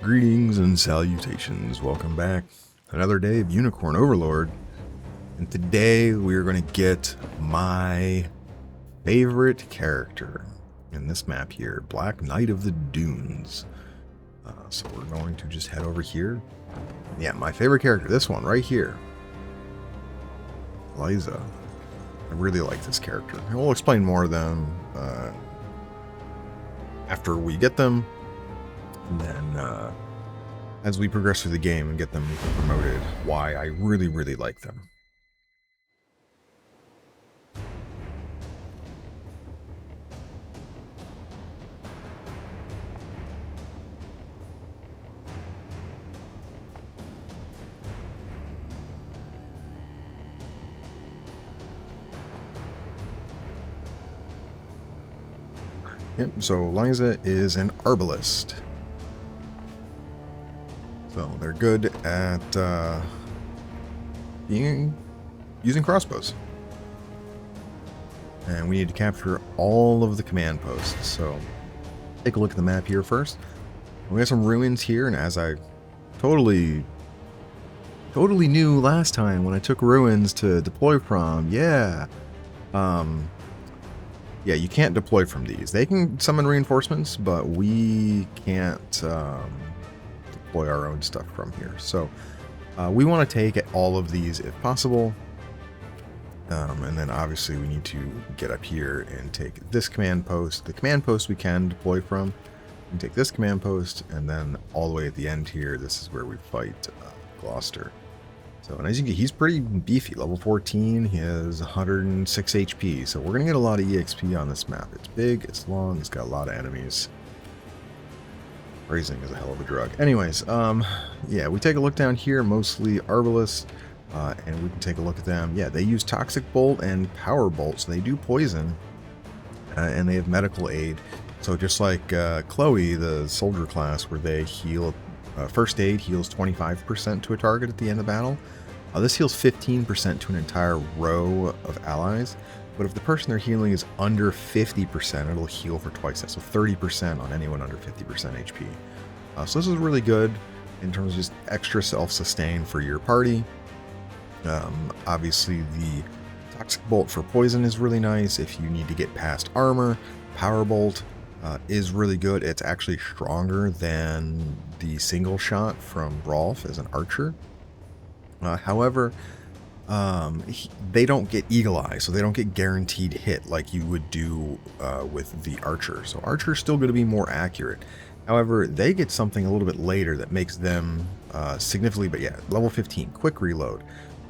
Greetings and salutations. Welcome back. Another day of Unicorn Overlord. And today we are going to get my favorite character in this map here, Black Knight of the Dunes. So we're going to just head over here. Yeah, my favorite character, this one right here. Liza. I really like this character. And we'll explain more of them after we get them. And then as we progress through the game and get them promoted, why I really, really like them. Yep, so Liza is an arbalist. So they're good at using crossbows. And we need to capture all of the command posts. So take a look at the map here first. We have some ruins here, and as I totally knew last time when I took ruins to deploy from, yeah, you can't deploy from these. They can summon reinforcements, but we can't deploy our own stuff from here. So we want to take all of these if possible. And then obviously we need to get up here and take this command post. The command post we can deploy from. We can take this command post, and then all the way at the end here, this is where we fight Gloucester. So, and as you can see, he's pretty beefy. Level 14, he has 106 HP. So we're going to get a lot of EXP on this map. It's big, it's long, it's got a lot of enemies. Raising is a hell of a drug. Anyways, yeah, we take a look down here, mostly Arbalists, and we can take a look at them. Yeah, they use Toxic Bolt and Power Bolt, so they do poison, and they have medical aid. So just like Chloe, the soldier class, where they heal, first aid heals 25% to a target at the end of battle. This heals 15% to an entire row of allies. But if the person they're healing is under 50%, it'll heal for twice that. So 30% on anyone under 50% HP. So this is really good in terms of just extra self-sustain for your party. Obviously the Toxic Bolt for poison is really nice. If you need to get past armor, Power Bolt is really good. It's actually stronger than the single shot from Rolf as an archer. However, they don't get Eagle Eye, so they don't get guaranteed hit like you would do with the archer. So archer's still going to be more accurate. However, they get something a little bit later that makes them significantly, but yeah, level 15, quick reload.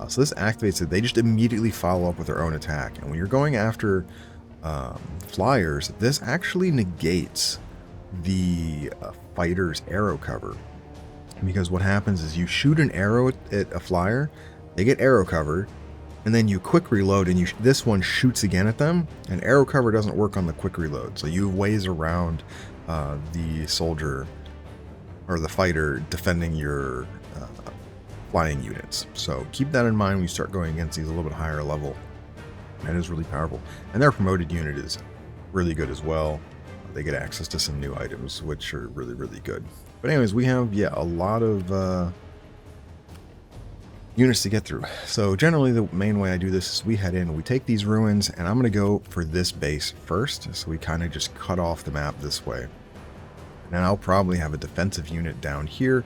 So this activates it. They just immediately follow up with their own attack. And when you're going after flyers, this actually negates the fighter's arrow cover. Because what happens is you shoot an arrow at a flyer, they get arrow cover, and then you quick reload, and this one shoots again at them, and arrow cover doesn't work on the quick reload. So you have ways around the soldier or the fighter defending your flying units. So keep that in mind when you start going against these a little bit higher level. That is really powerful. And their promoted unit is really good as well. They get access to some new items, which are really, really good. But anyways, we have, yeah, a lot of units to get through. So generally the main way I do this is we head in, we take these ruins, and I'm going to go for this base first. So we kind of just cut off the map this way. And I'll probably have a defensive unit down here.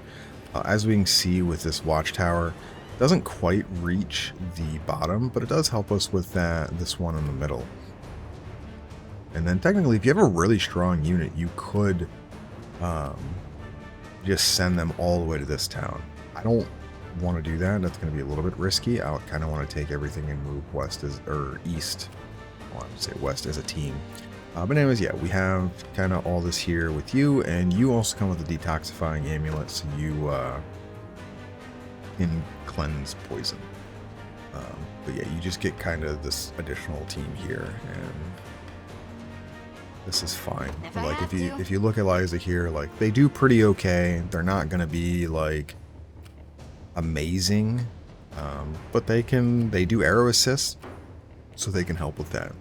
As we can see with this watchtower, it doesn't quite reach the bottom, but it does help us with this one in the middle. And then technically, if you have a really strong unit, you could just send them all the way to this town. I don't want to do that. That's going to be a little bit risky. I kind of want to take everything and move west or east. Well, I would say west as a team. But anyways, yeah, we have kind of all this here with you, and you also come with a detoxifying amulet, so you can cleanse poison. But yeah, you just get kind of this additional team here, and this is fine. Like if you look at Liza here, like they do pretty okay. They're not gonna be like amazing, but they do arrow assist, so they can help with that.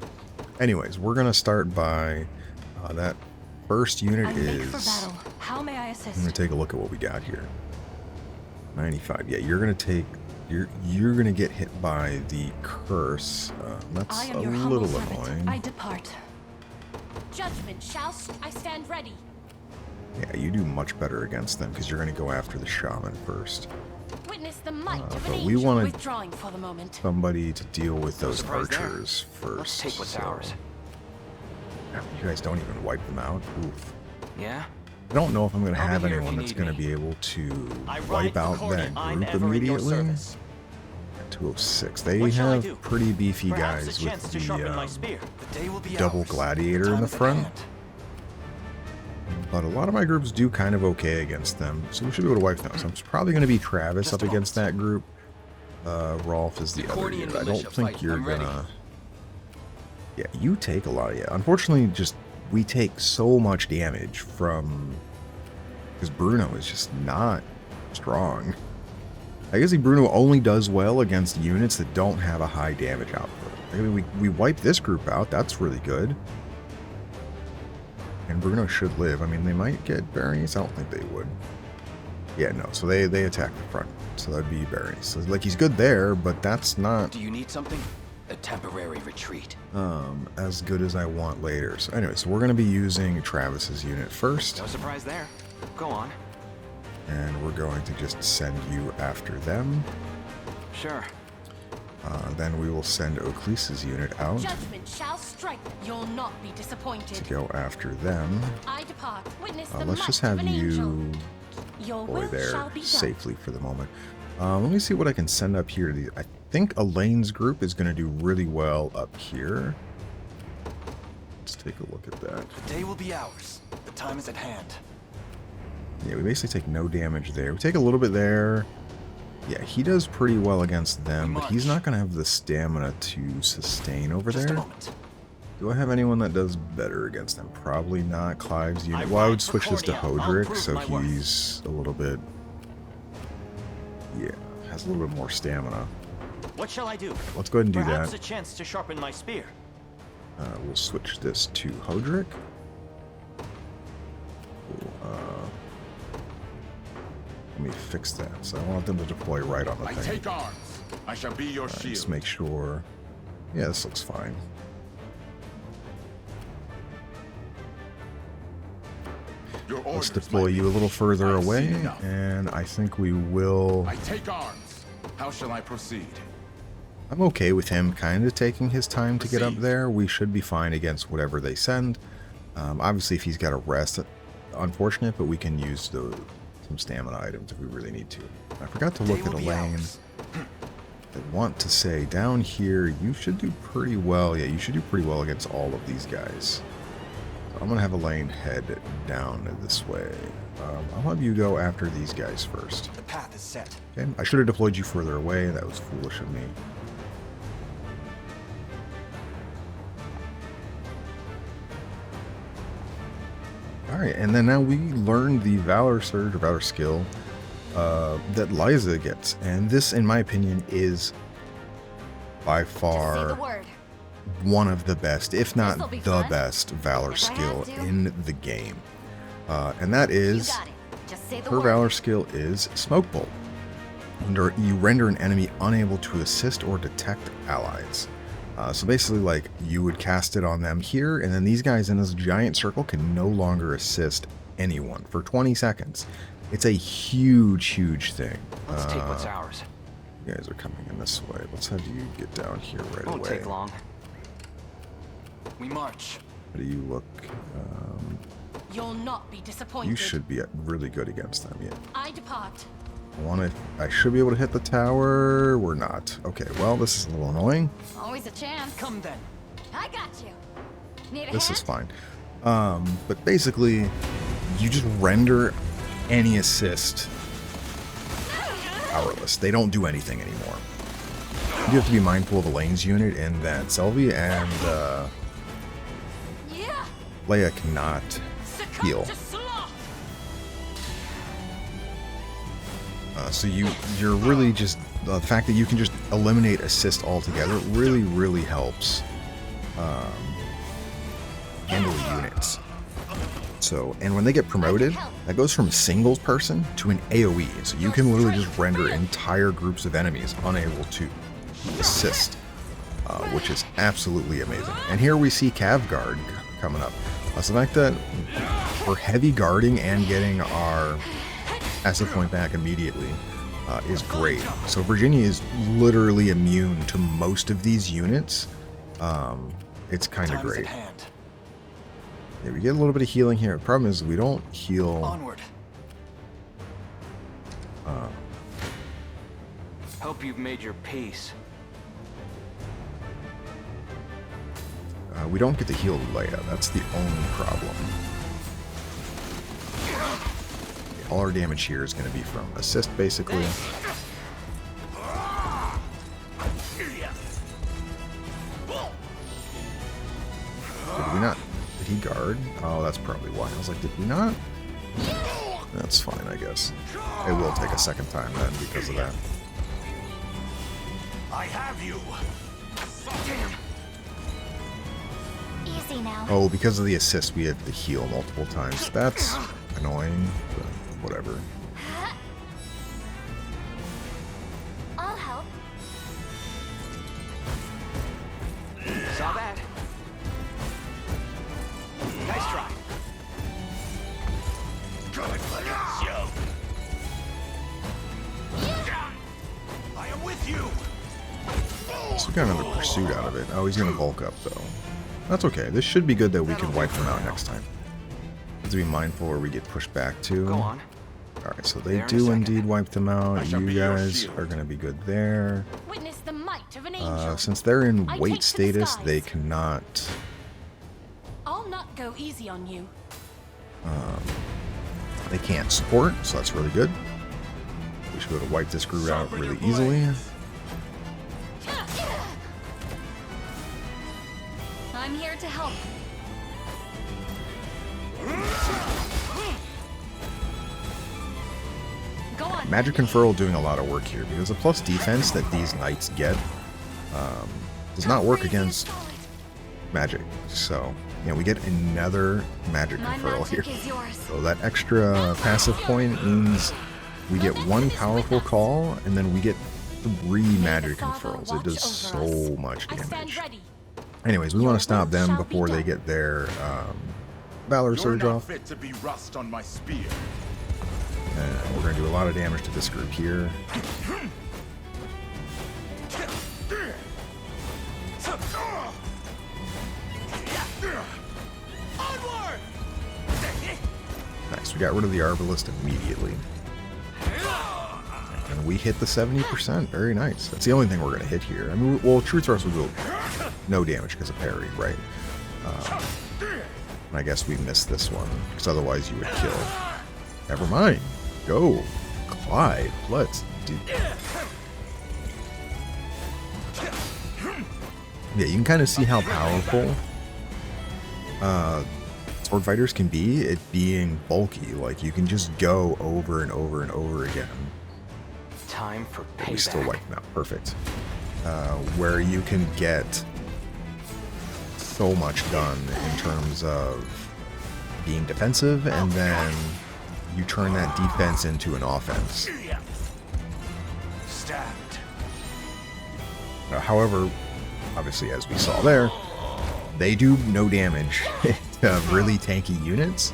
Anyways, we're gonna start by that first unit is I'm gonna take a look at what we got here. 95. Yeah, you're gonna take. You're gonna get hit by the curse. That's a little annoying. I depart. Judgment shall I stand ready. Yeah, you do much better against them because you're gonna go after the shaman first. Witness the might of But an we angel wanted withdrawing for the moment. somebody to deal with those archers first. Let's take what's ours. You guys don't even wipe them out. Oof. Yeah? I don't know if I'm going to I'll be have here if anyone you that's need going to me. be able to I ride wipe out according. that I'm group ever in your immediately. service. 206. They What shall I have do? pretty beefy Perhaps guys a chance with to sharpen my the spear. The day will be double ours. gladiator in Time the is at front. hand. But a lot of my groups do kind of okay against them, so we should be able to wipe them. So I'm probably going to be Travis Just up a against that group. Rolf is the other Accordion unit. I don't militia think fight. you're I'm ready. gonna. Yeah, you take a lot of. Yeah, unfortunately, just we take so much damage from because Bruno is just not strong. I guess Bruno only does well against units that don't have a high damage output. I mean, we wipe this group out. That's really good. And Bruno should live. I mean, they might get berries. I don't think they would. Yeah, no. So they attack the front. So that'd be berries. So, like, he's good there, but that's not Do you need something? A temporary retreat. as good as I want later. So anyway, so we're going to be using Travis's unit first. No surprise there. Go on. And we're going to just send you after them. Sure. Then we will send Oclis's unit out Judgment shall strike. You'll not be disappointed. to go after them. I depart. Witness the Let's might just of have an angel. you Your boy will there shall be done. safely for the moment. Let me see what I can send up here. I think Elaine's group is going to do really well up here. Let's take a look at that. The day will be ours. The time is at hand. Yeah, we basically take no damage there. We take a little bit there. Yeah, he does pretty well against them, but he's not going to have the stamina to sustain over Just a there. moment. Do I have anyone that does better against them? Probably not. Clive's unit. Well, I would switch this to Hodrick, so he's a little bit... Yeah, has a little bit more stamina. What shall I do? Let's go ahead and do Perhaps that. a chance to sharpen my spear. We'll switch this to Hodrick. Let me fix that. So I want them to deploy right on the I thing. take arms. I shall be your shield. Just make sure. Yeah, this looks fine. Your Let's orders, deploy my you a liege. little further I've away, seen enough. and I think we will... I take arms. How shall I proceed? I'm okay with him kind of taking his time to get up Proceed. there. We should be fine against whatever they send. Obviously, if he's got a rest, unfortunate, but we can use some stamina items if we really need to. I forgot to The day look at will be Elaine. ours. I want to say, down here, you should do pretty well. Yeah, you should do pretty well against all of these guys. So I'm going to have Elaine head down this way. I'll have you go after these guys first. The path is set. Okay, I should have deployed you further away. That was foolish of me. Alright, and then now we learn the Valor Surge, or Valor Skill, that Liza gets. And this, in my opinion, is by Just say far the word. one of the best, if not This'll be the fun. best, Valor If I have skill to. in the game. And that You is, got it. Just say the her word. Valor skill is Smoke Bolt. You render an enemy unable to assist or detect allies. So basically, like, you would cast it on them here, and then these guys in this giant circle can no longer assist anyone for 20 seconds. It's a huge, huge thing. Let's take what's ours. You guys are coming in this way. Let's have you get down here right Won't away. take long. We march. How do you look? You'll not be disappointed. You should be really good against them, yeah. I depart. I should be able to hit the tower. We're not. Okay, well, this is a little annoying. Always a chance. Come then. I got you. Need a This hand? is fine. But basically, you just render any assist powerless. They don't do anything anymore. You have to be mindful of Elaine's unit and that Selvi and Yeah. Leia cannot Succumb heal. to sloth. So you're really just, the fact that you can just eliminate assist altogether really, really helps handle units. So, and when they get promoted, that goes from singles person to an AoE. So you can literally just render entire groups of enemies unable to assist, which is absolutely amazing. And here we see Cav Guard coming up. So the fact that we're heavy guarding and getting our passive point back immediately is great. So Virginia is literally immune to most of these units. It's kind of Time is great. at hand. Yeah, we get a little bit of healing here. The problem is we don't heal. Onward. Hope you've made your peace. We don't get to heal Leia. That's the only problem. All our damage here is going to be from assist, basically. Did we not? Did he guard? Oh, that's probably why. I was like, did we not? That's fine, I guess. It will take a second time then because of that. I have you. Easy now. Oh, because of the assist, we have to heal multiple times. That's annoying, but whatever. I'll help. Saw that. Nice try. I am with you. So we got another pursuit out of it. Oh, he's going to bulk up, though. That's okay. This should be good that we can wipe them out next time. Have to be mindful where we get pushed back to. Go on. Alright, so they There in a do second. indeed wipe them out. shall You be your guys shield. are going to be good there. Witness the might of an angel. Since they're in I take weight to the status, skies. they cannot... I'll not go easy on you. They can't support, so that's really good. We should be able to wipe this group out really easily. I'm here to help. Go on. Magic Conferral doing a lot of work here, because the plus defense that these knights get does not work against magic. So, yeah, we get another Magic My Conferral here. magic is yours. So that extra passive point means we get one powerful call, and then we get 3 magic conferrals. It does so much I stand damage. ready. Anyways, we want to stop them before they get their Valor You're Surge not off. fit to be rust on my spear. And we're going to do a lot of damage to this group here. Onward! Nice, we got rid of the Arbalist immediately. And we hit the 70%. Very nice. That's the only thing we're going to hit here. I mean, well, True Thrust will do no damage because of parry, right? And I guess we missed this one, because otherwise you would kill. Never mind. Go. Clyde. Let's do... Yeah, you can kind of see how powerful sword fighters can be, it being bulky. Like, you can just go over and over and over again. Time for payback. We still wipe them out. Perfect. Where you can get so much done in terms of being defensive, and then you turn that defense into an offense. Stabbed. However, obviously, as we saw there, they do no damage to really tanky units,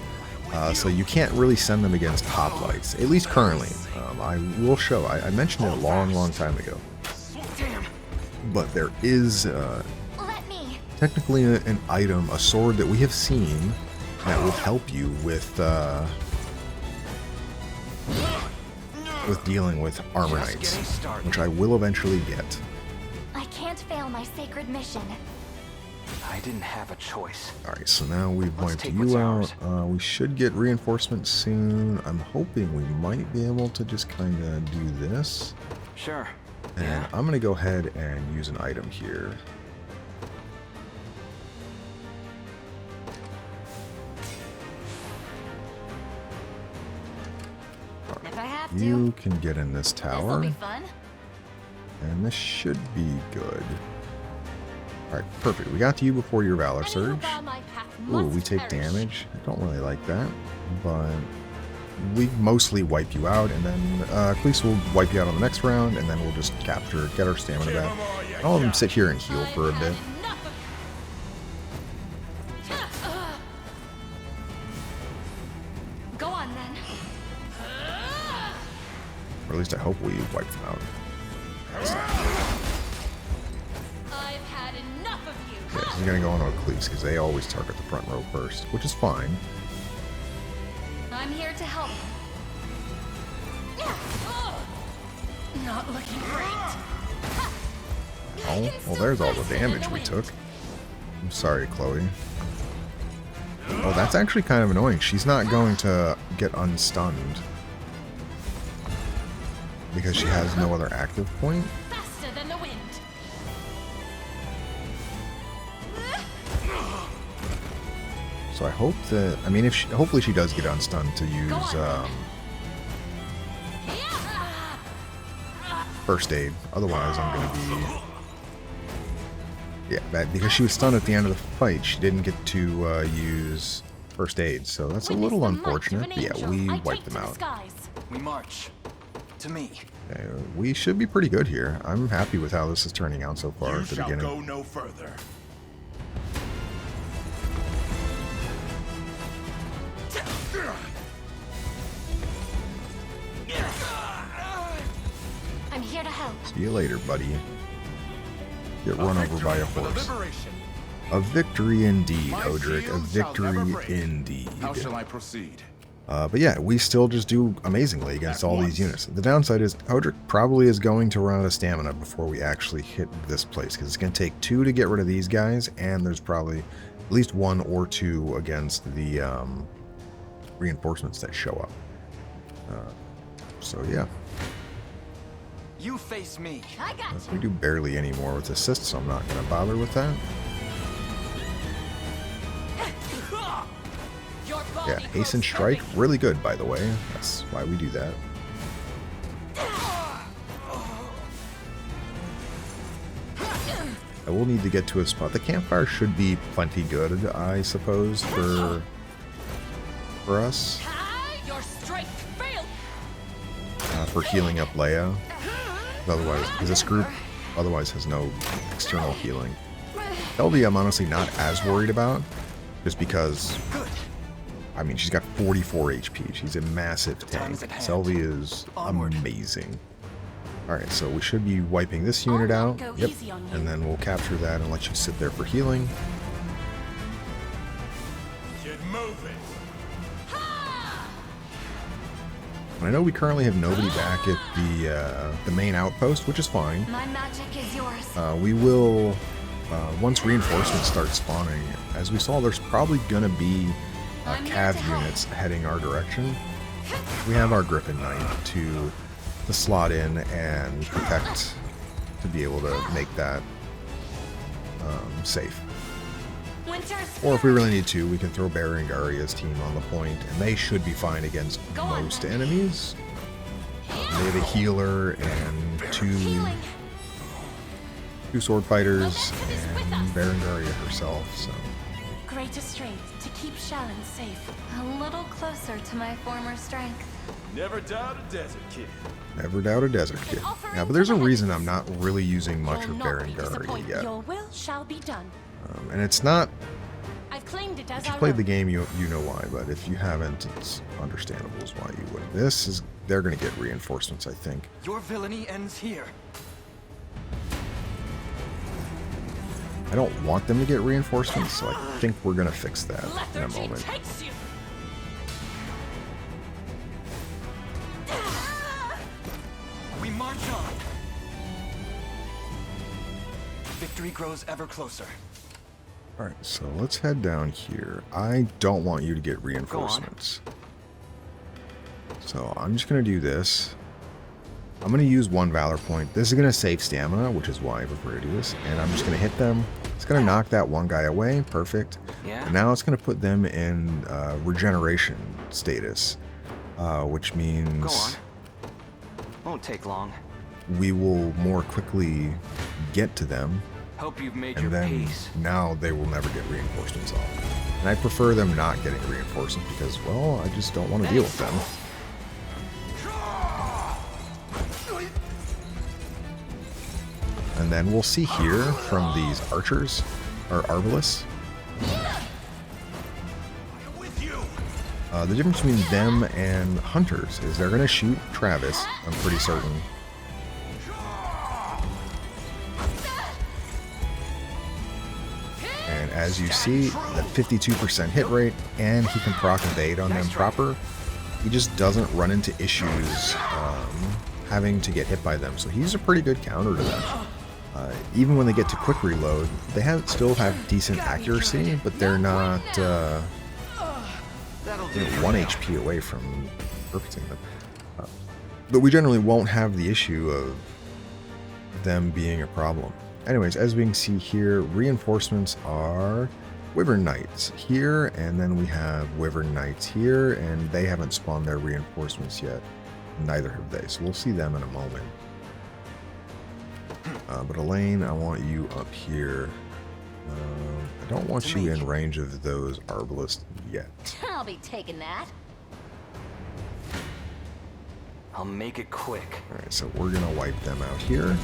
so you can't really send them against hoplites, at least currently. I will show. I mentioned it a long time ago. Damn. But there is Let me. technically an item, a sword that we have seen that will help you with dealing with armor Just knights, getting started. which I will eventually get. I can't fail my sacred mission. I didn't have a choice. Alright, so now we've Let's wiped take you what's out. ours. We should get reinforcements soon. I'm hoping we might be able to just kind of do this. Sure. And Yeah. I'm going to go ahead and use an item here. If I have to. You can get in this This'll tower, be fun. and this should be good. Alright, perfect. We got to you before your Valor Any who Surge. bar my path Ooh, must we take perish. damage. I don't really like that, but we mostly wipe you out, and then Khaleesi will wipe you out on the next round, and then we'll just capture, get our stamina back. I'll have him sit here and heal for a bit. Enough of... Go on then. Or at least I hope we wipe them out. I've had enough of you. Yeah, he's gonna go on Khaleesi because they always target the front row first, which is fine. I'm here to help. Not looking great. Oh, well, there's all the damage we took. I'm sorry, Chloe. Oh, that's actually kind of annoying. She's not going to get unstunned because she has no other active point. Faster than the wind. So I hope that, I mean, if she, hopefully she does get unstunned to use first aid. Otherwise, I'm going to be, yeah, bad because she was stunned at the end of the fight. She didn't get to use first aid, so that's a little unfortunate. But yeah, we wiped them out. We march. To me. We should be pretty good here. I'm happy with how this is turning out so far You at the shall beginning. go no further. I'm here to help. See you later, buddy. Get run over by a horse. A victory indeed, My Odric. A shield shall never victory break. indeed. How shall I proceed? But yeah, we still just do amazingly against At all once. these units. The downside is Odric probably is going to run out of stamina before we actually hit this place, because it's going to take 2 to get rid of these guys, and there's probably at least 1 or 2 against the reinforcements that show up. So yeah, You face me. I got we do barely any more with assists, so I'm not going to bother with that. your Yeah, body haste and grows strike, heavy. really good, by the way. That's why we do that. I will need to get to a spot. The campfire should be plenty good, I suppose, for us, Your strength failed. for healing up Leia. Otherwise, because this group otherwise has no external healing. Elvie, I'm honestly not as worried about, just because, I mean, she's got 44 HP. She's a massive tank. is at hand. Selvi is Onward. amazing. Alright, so we should be wiping this unit I'll out. not go Yep. easy on you. And then we'll capture that and let you sit there for healing. Get moving. And I know we currently have nobody back at the main outpost, which is fine. My magic is yours. We will, once reinforcements start spawning, as we saw, there's probably going to be I'm here cav to help. units heading our direction. We have our Griffin Knight to slot in and protect, to be able to make that safe. Winter's Or if we really need to, we can throw Berengaria's team on the point, and they should be fine against Go on, most then. enemies. They have a healer and two healing. sword fighters The Master is with and us. Berengaria herself, so Greater strength to keep Shallan safe. A little closer to my former strength. Never doubt a desert kid. never doubt a desert kid. offering Yeah, but there's to a the reason heavens. I'm not really using much Will of not be Berengaria disappointed. yet. Your will shall be done. And it's not, I've claimed it as if you our played the own. game, you know why, but if you haven't, it's understandable as why you would. This is, they're going to get reinforcements, I think. Your villainy ends here. I don't want them to get reinforcements, so I think we're going to fix that in a Lethargy moment. takes you. We march on. Victory grows ever closer. Alright, so let's head down here. I don't want you to get reinforcements. So I'm just going to do this. I'm going to use 1 Valor point. This is going to save stamina, which is why I prefer to do this. And I'm just going to hit them. It's going to knock that one guy away. Perfect. Yeah? And now it's going to put them in regeneration status, which Go means on. Won't take long. we will more quickly get to them. Hope you've made And your then peace. now they will never get reinforcements off. And I prefer them not getting reinforcements because, well, I just don't want to deal with them. And then we'll see here from these archers, or arbalists, the difference between them and hunters is they're going to shoot Travis, I'm pretty certain. And as you see, that 52% hit rate, and he can proc evade on them proper. He just doesn't run into issues having to get hit by them, so he's a pretty good counter to them. Even when they get to quick reload, they still have decent accuracy, but they're not 1 HP away from perfecting them. But we generally won't have the issue of them being a problem. Anyways, as we can see here, reinforcements are Wyvern Knights here, and then we have Wyvern Knights here, and they haven't spawned their reinforcements yet. Neither have they, so we'll see them in a moment. But Elaine, I want you up here. I don't want you in range of those arbalists yet. I'll be taking that. I'll make it quick. Alright, so we're gonna wipe them out here.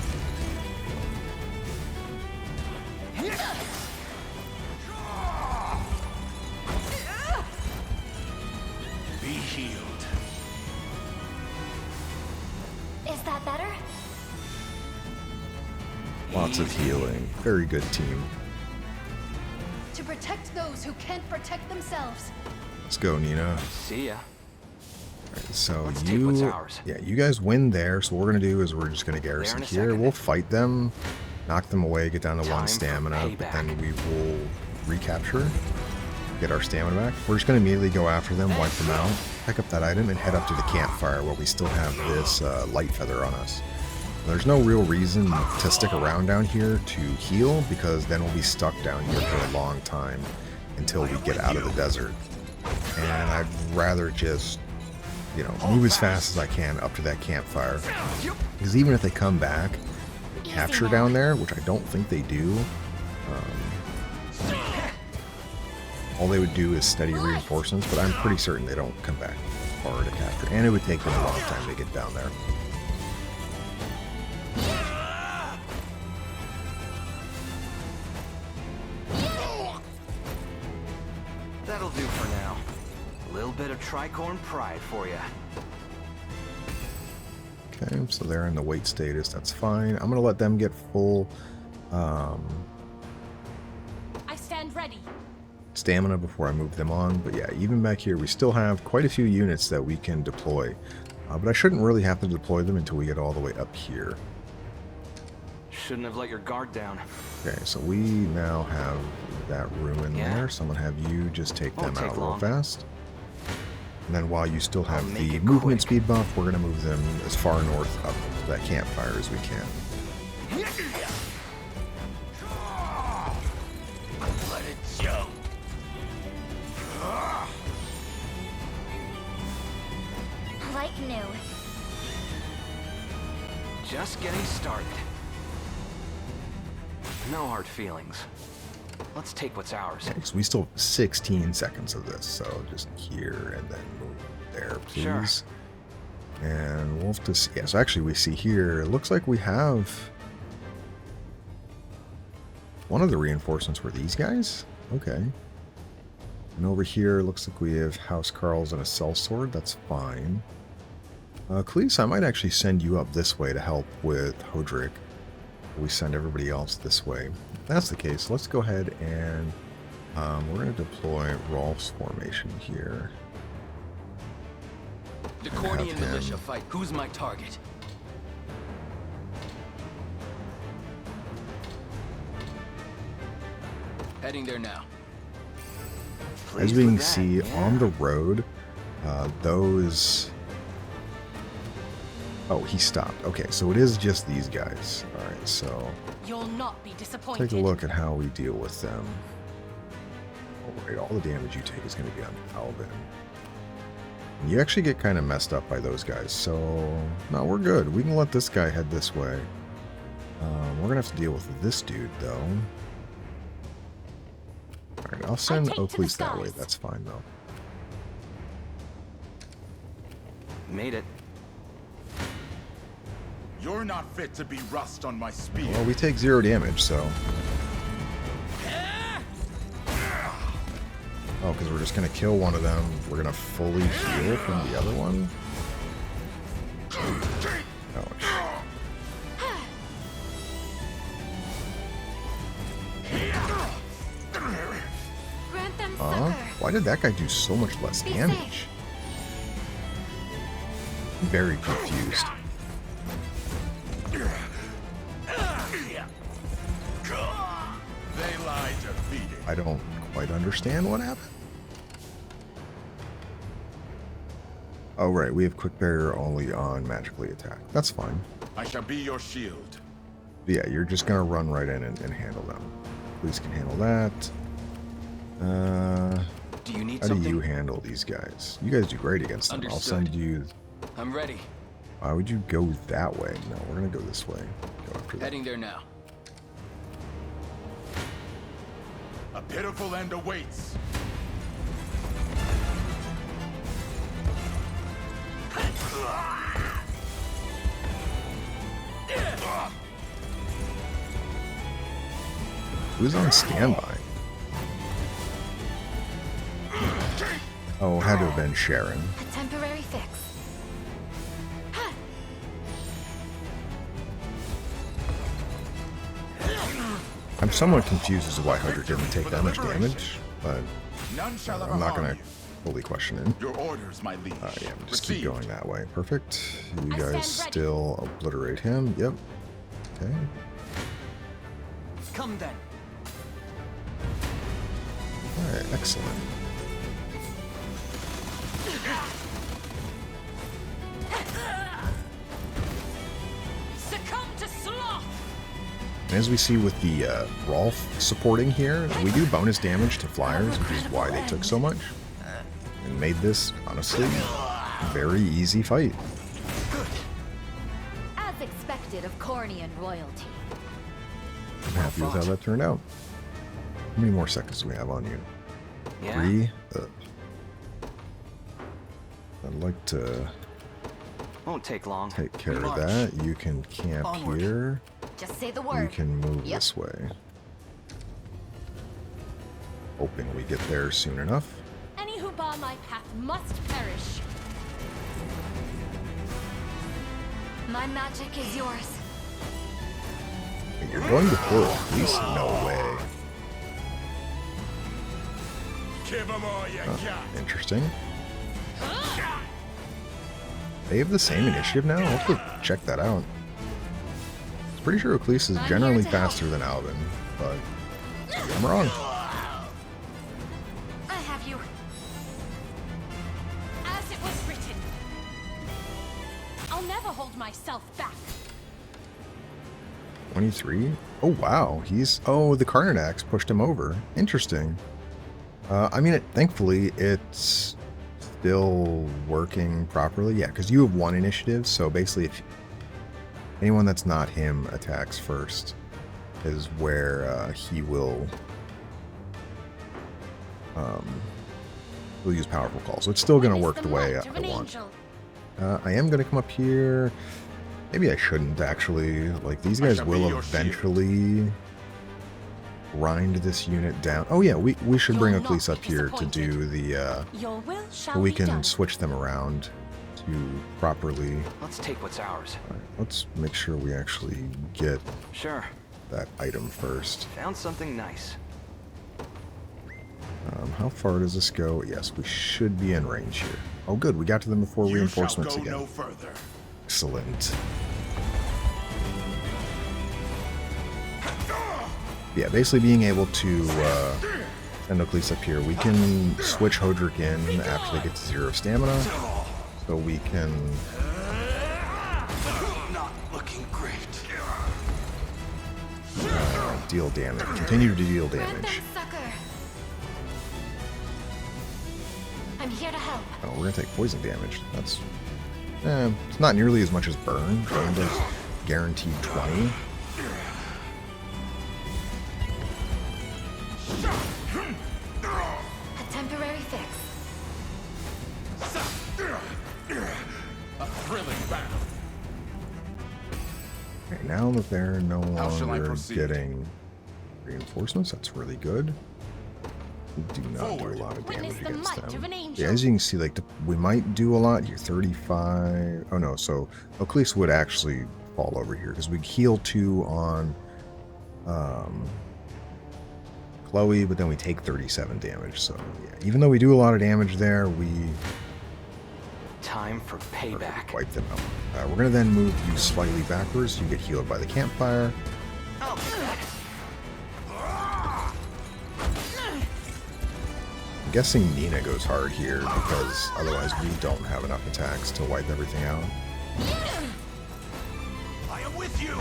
Be healed. Is that better? Lots of healing. Very good team. To protect those who can't protect themselves. Let's go, Nina. See ya. Alright, so Let's take what's you, ours. yeah, you guys win there. So what we're gonna do is we're just gonna garrison in a here. second. We'll fight them, knock them away, get down to Time 1 for stamina, but then payback. we will recapture, get our stamina back. We're just gonna immediately go after them, wipe them out, pick up that item, and head up to the campfire where we still have this light feather on us. There's no real reason to stick around down here to heal, because then we'll be stuck down here for a long time until we get out of the desert. And I'd rather just, you know, move as fast as I can up to that campfire. Because even if they come back, capture down there, which I don't think they do, all they would do is steady reinforcements, but I'm pretty certain they don't come back far to capture. And it would take them a long time to get down there. That'll do for now. A little bit of tricorn pride for you. Okay, so they're in the wait status. That's fine. I'm going to let them get full I stand ready. stamina before I move them on. But yeah, even back here, we still have quite a few units that we can deploy. But I shouldn't really have to deploy them until we get all the way up here. Shouldn't have let your guard down. Okay, so we now have that ruin Yeah. there. So I'm going to have you just take them Won't take out real long. fast. And then while you still have make the it movement quick. speed buff, we're going to move them as far north up to that campfire as we can. Let it show. Like new. Just getting started. No hard feelings. Let's take what's ours. Okay, so we still have 16 seconds of this, so just here and then move there, please. Sure. And we'll have to see. Yeah, so actually we see here, it looks like we have one of the reinforcements were these guys. Okay. And over here, looks like we have House Carl's and a sellsword. That's fine. Cleese, I might actually send you up this way to help with Hodrick. We send everybody else this way. If that's the case, let's go ahead and we're going to deploy Rolf's formation here. Decordian Have him. militia fight. Who's my target? Heading there now. As Pleased we can with that, see yeah. on the road, those... Oh, he stopped. Okay, so it is just these guys. Alright, so You'll not be disappointed. take a look at how we deal with them. Alright, all the damage you take is going to be on Alvin. You actually get kind of messed up by those guys, so no, we're good. We can let this guy head this way. We're going to have to deal with this dude, though. Alright, I'll send take to the Oakley's that way. skies. That's fine, though. Made it. You're not fit to be rust on my spear. Well, we take 0 damage, so... Oh, because we're just going to kill one of them. We're going to fully heal from the other one? Ouch. Grant them succor. Why did that guy do so much less Be damage? safe. I'm very confused. They lie defeated. I don't quite understand what happened. Oh, right. We have quick barrier only on magically attack. That's fine. I shall be your shield. But yeah, you're just going to run right in and handle them. Police can handle that. Do you need How do something? you handle these guys? You guys do great against them. I'll Understood. send you... I'm ready. Why would you go that way? No, we're going to go this way. Go after that. Heading there now. A pitiful end awaits. Who's on standby? Oh, had to have been Sharon. A temporary fix. I'm somewhat confused as to why Hudrick didn't take that much damage, but None shall ever I'm not harm going to you. fully question it. Your orders, my liege. Yeah, just keep Received. going that way. Perfect. You I guys stand ready. still obliterate him. Yep. Okay. Come then. Alright, excellent. Succumb to sloth. And as we see with the Rolf supporting here, we do bonus damage to flyers, which is why they took so much. And made this, honestly, a very easy fight. As expected of Cornian royalty. I'm happy with how that turned out. How many more seconds do we have on you? Yeah. 3? I'd like to Won't take long. take care of March. that. You can camp Onward. here. Just say the You word. can move Yep. this way. Hoping we get there soon enough. Any who bar my path must perish. My magic is yours. Wait, you're going before a police? No way. Give 'em all you got. Interesting. They have the same initiative now? I'll have to check that out. I'm pretty sure Ecclesias is I'm generally here to help. faster than Alvin, but maybe I'm wrong. I have you. As it was written. I'll never hold myself back. 23? Oh, wow. Oh, the Carnot Axe pushed him over. Interesting. I mean, thankfully, it's still working properly. Yeah, because you have 1 initiative, so basically, if anyone that's not him attacks first is where he will use Powerful Call. So it's still going to work the way I want. I am going to come up here. Maybe I shouldn't, actually. Like, these guys shall be will your eventually grind this unit down. Oh, yeah, we should bring You'll not Ecclesias up be here to do disappointed. the... Your will shall so we be can done. switch them around to properly... Let's take what's ours. Alright, let's make sure we actually get Sure. that item first. Found something nice. How far does this go? Yes, we should be in range here. Oh, good. We got to them before You reinforcements shall go again. no further. Excellent. Yeah, basically being able to send Ecclesias up here, we can switch Hodrick in after they get to 0 stamina, so we can Not looking great. deal damage. Continue to deal Grant damage. them succor. I'm here to help. Oh, we're gonna take poison damage. That's it's not nearly as much as burn. Burn does guaranteed 20. Okay, now that they're no How shall I longer proceed? getting reinforcements, that's really good. We do not Forward. do a lot of Witness damage the against might them. of an angel. Yeah, as you can see, like we might do a lot here. 35. Oh no, so Oclese would actually fall over here because we heal 2 on Chloe, but then we take 37 damage. So yeah, even though we do a lot of damage there, we Time for payback. wipe them out. We're gonna then move you slightly backwards. You get healed by the campfire. I'll do that. I'm guessing Nina goes hard here because otherwise we don't have enough attacks to wipe everything out. I am with you.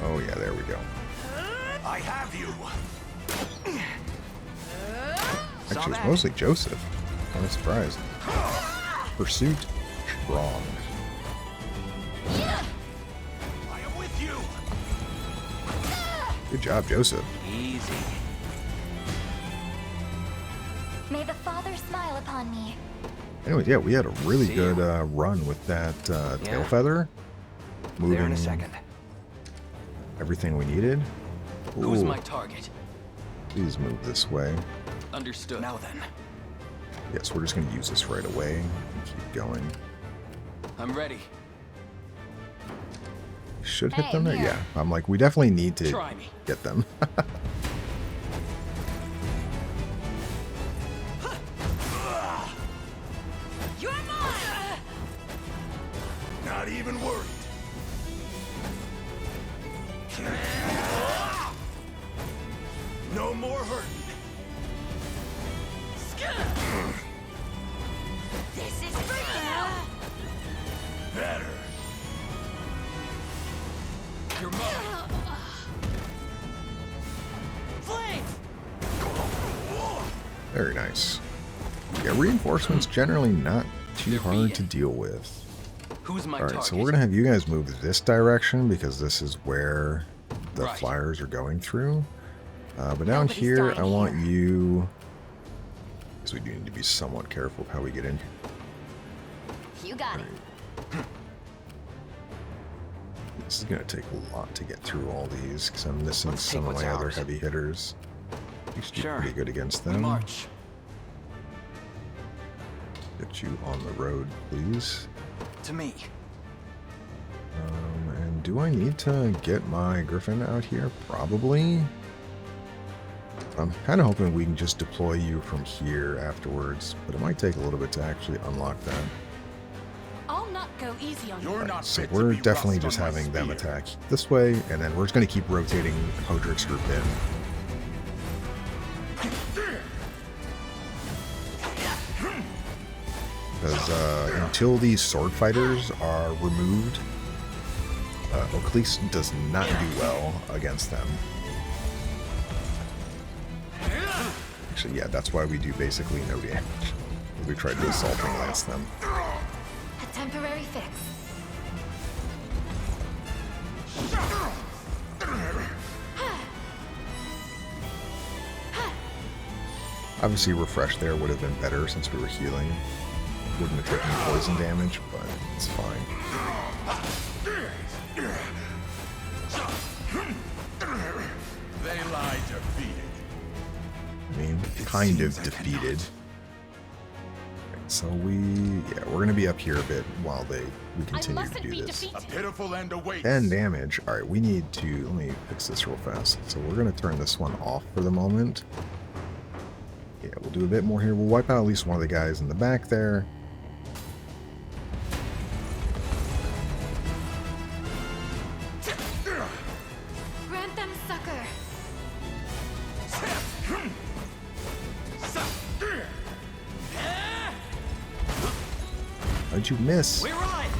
Oh yeah, there we go. I have you. Actually, it's mostly Joseph. I'm surprised. Pursuit strong. I am with you. Good job, Joseph. Easy. May the Father smile upon me. Anyways, yeah, we had a really See good ya. run with that tail Yeah. feather. There in Moving a second. everything we needed. Who's Ooh, my target? please move this way. Understood. Now then. Yes, we're just going to use this right away and keep going. I'm ready. Should hit Hey, them there? here. Yeah, I'm like, we definitely need to Try me. get them. You're mine! Not even worried. No more hurting. This is for you! Better. You're mine. Flames! Very nice. Yeah, reinforcements generally not too hard to deal with. Who's my Alright, target? so we're going to have you guys move this direction because this is where the Right. flyers are going through. But down Nobody's here, dying I want here. you... Because we do need to be somewhat careful of how we get in. You got it. This is going to take a lot to get through all these because I'm missing Let's take some of what's my other ours. heavy hitters. You should do Sure. pretty good against We them. march. Get you on the road, please. To me. And do I need to get my Griffin out here? Probably. I'm kind of hoping we can just deploy you from here afterwards, but it might take a little bit to actually unlock that. I'll not go easy on you. You're not So fit to we're be definitely rust just on my having them spear. attack this way, and then we're just going to keep rotating Hodrick's group in. Because until these sword fighters are removed, Oclese does not do well against them. Actually, yeah, that's why we do basically no damage. We tried to assault and lance them. A temporary fix. Obviously, refresh there would have been better since we were healing. Wouldn't have taken poison damage, but it's fine. They lie defeated. I mean, kind of defeated. So we're gonna be up here a bit while we continue to mustn't do be this. defeated. A pitiful end awaits. 10 damage. All right, we need to. Let me fix this real fast. So we're gonna turn this one off for the moment. Yeah, we'll do a bit more here. We'll wipe out at least one of the guys in the back there. Grant them succor. How'd you miss? We ride!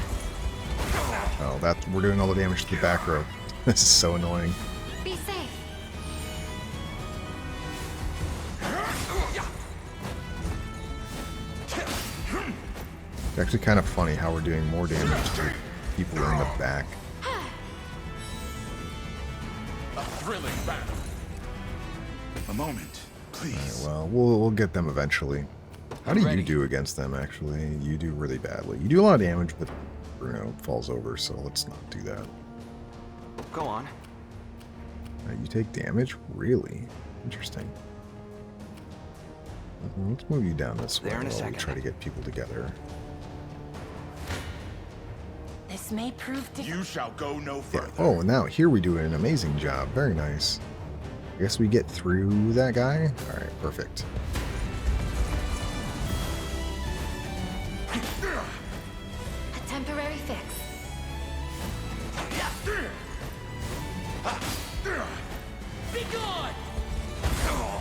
Oh, we're doing all the damage to the back row. This is so annoying. Be safe. It's actually kind of funny how we're doing more damage to people in the back. A thrilling battle. A moment, Please. Well, we'll get them eventually. How do you ready. do against them, actually? You do really badly. You do a lot of damage, but Bruno falls over, so let's not do that. Go on. You take damage? Really? Interesting. Let's move you down this way There in a while we second. try to get people together. This may prove difficult. You shall go no Yeah. further. Oh, now here we do an amazing job. Very nice. I guess we get through that guy? Alright, perfect. A temporary fix. Be gone!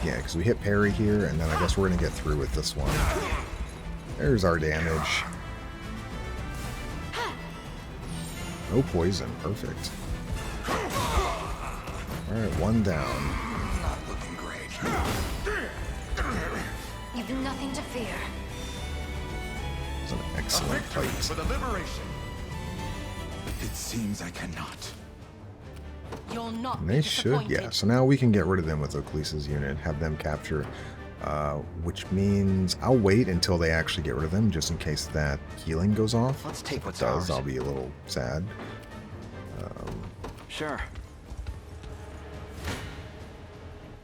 Yeah, because we hit parry here, and then I guess we're going to get through with this one. There's our damage. No poison. Perfect. Alright, one down. Not looking great. You've nothing to fear. It's an excellent Victory fight. for the liberation. It seems I cannot. You'll not And be they should, disappointed. yeah. So now we can get rid of them with Oclisa's unit, have them capture, which means I'll wait until they actually get rid of them, just in case that healing goes off. Let's take If what's it does, ours. I'll be a little sad. Sure.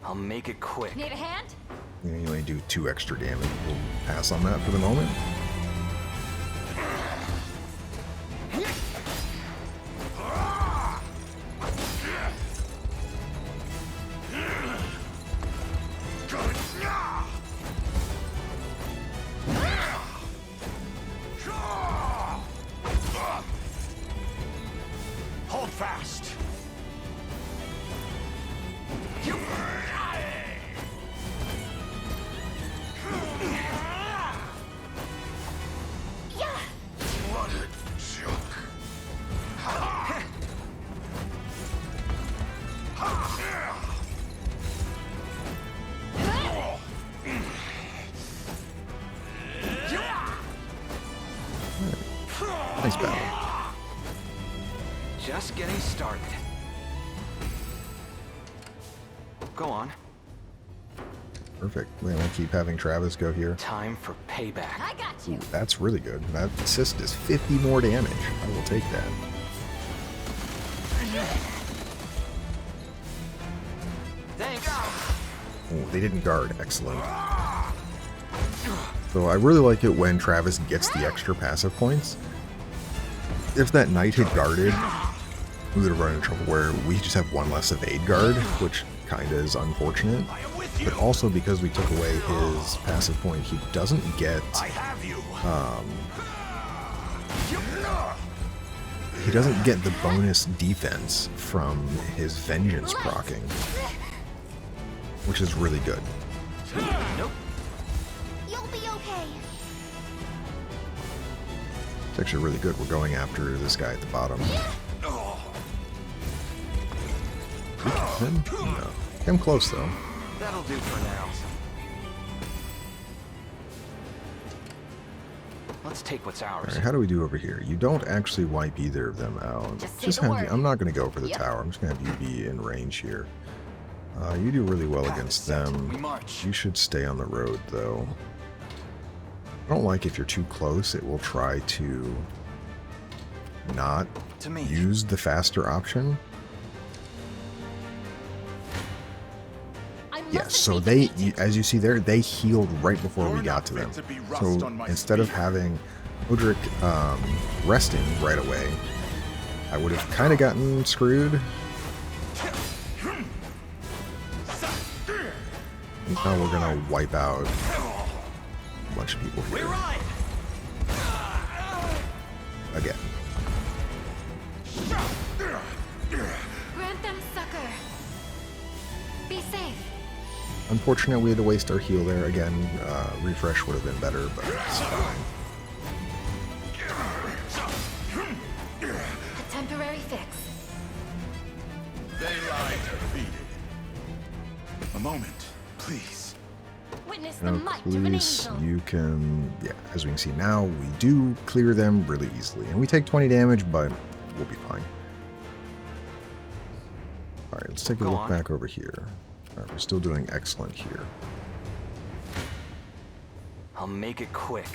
I'll make it quick. Need a hand? You only do 2 extra damage. We'll pass on that for the moment. Hold fast. What a joke. Nice battle. Just getting started. Go on. Perfect. We're going to keep having Travis go here. Time for payback. I got you. Ooh, that's really good. That assist is 50 more damage. I will take that. Thanks. Oh, they didn't guard. Excellent. So I really like it when Travis gets the extra passive points. If that knight had guarded, we would have run into trouble where we just have one less evade guard, which kind of is unfortunate. I am with you. But also because we took away his passive point, he doesn't get I have you. he doesn't get the bonus defense from his vengeance proccing, which is really good. Nope. You'll be okay. It's actually really good. We're going after this guy at the bottom. Him? No. Him close though. That'll do for now. Let's take what's ours. Alright, how do we do over here? You don't actually wipe either of them out. Just say Just the have you, word. I'm not going to go for the Yep. tower. I'm just going to have you be in range here. You do really well against We them. march. You should stay on the road though. I don't like if you're too close, it will try to not To me. use the faster option. I mustn't Yes, so be they, defeated. as you see there, they healed right before we You're got not to fit them. to be rust So on my instead of spear. having Odric resting right away, I would have kind of gotten screwed. Now we're gonna wipe out a bunch of people here again. Grant them succor. Be safe. Unfortunate we had to waste our heal there again. Refresh would have been better, but it's fine. A temporary fix. They lie defeated. A moment, please. Witness the Now, might of an please, angel. you can, yeah, as we can see now, we do clear them really easily. And we take 20 damage, but we'll be fine. Alright, let's take a Go look on. back over here. Alright, we're still doing excellent here. I'll make it quick.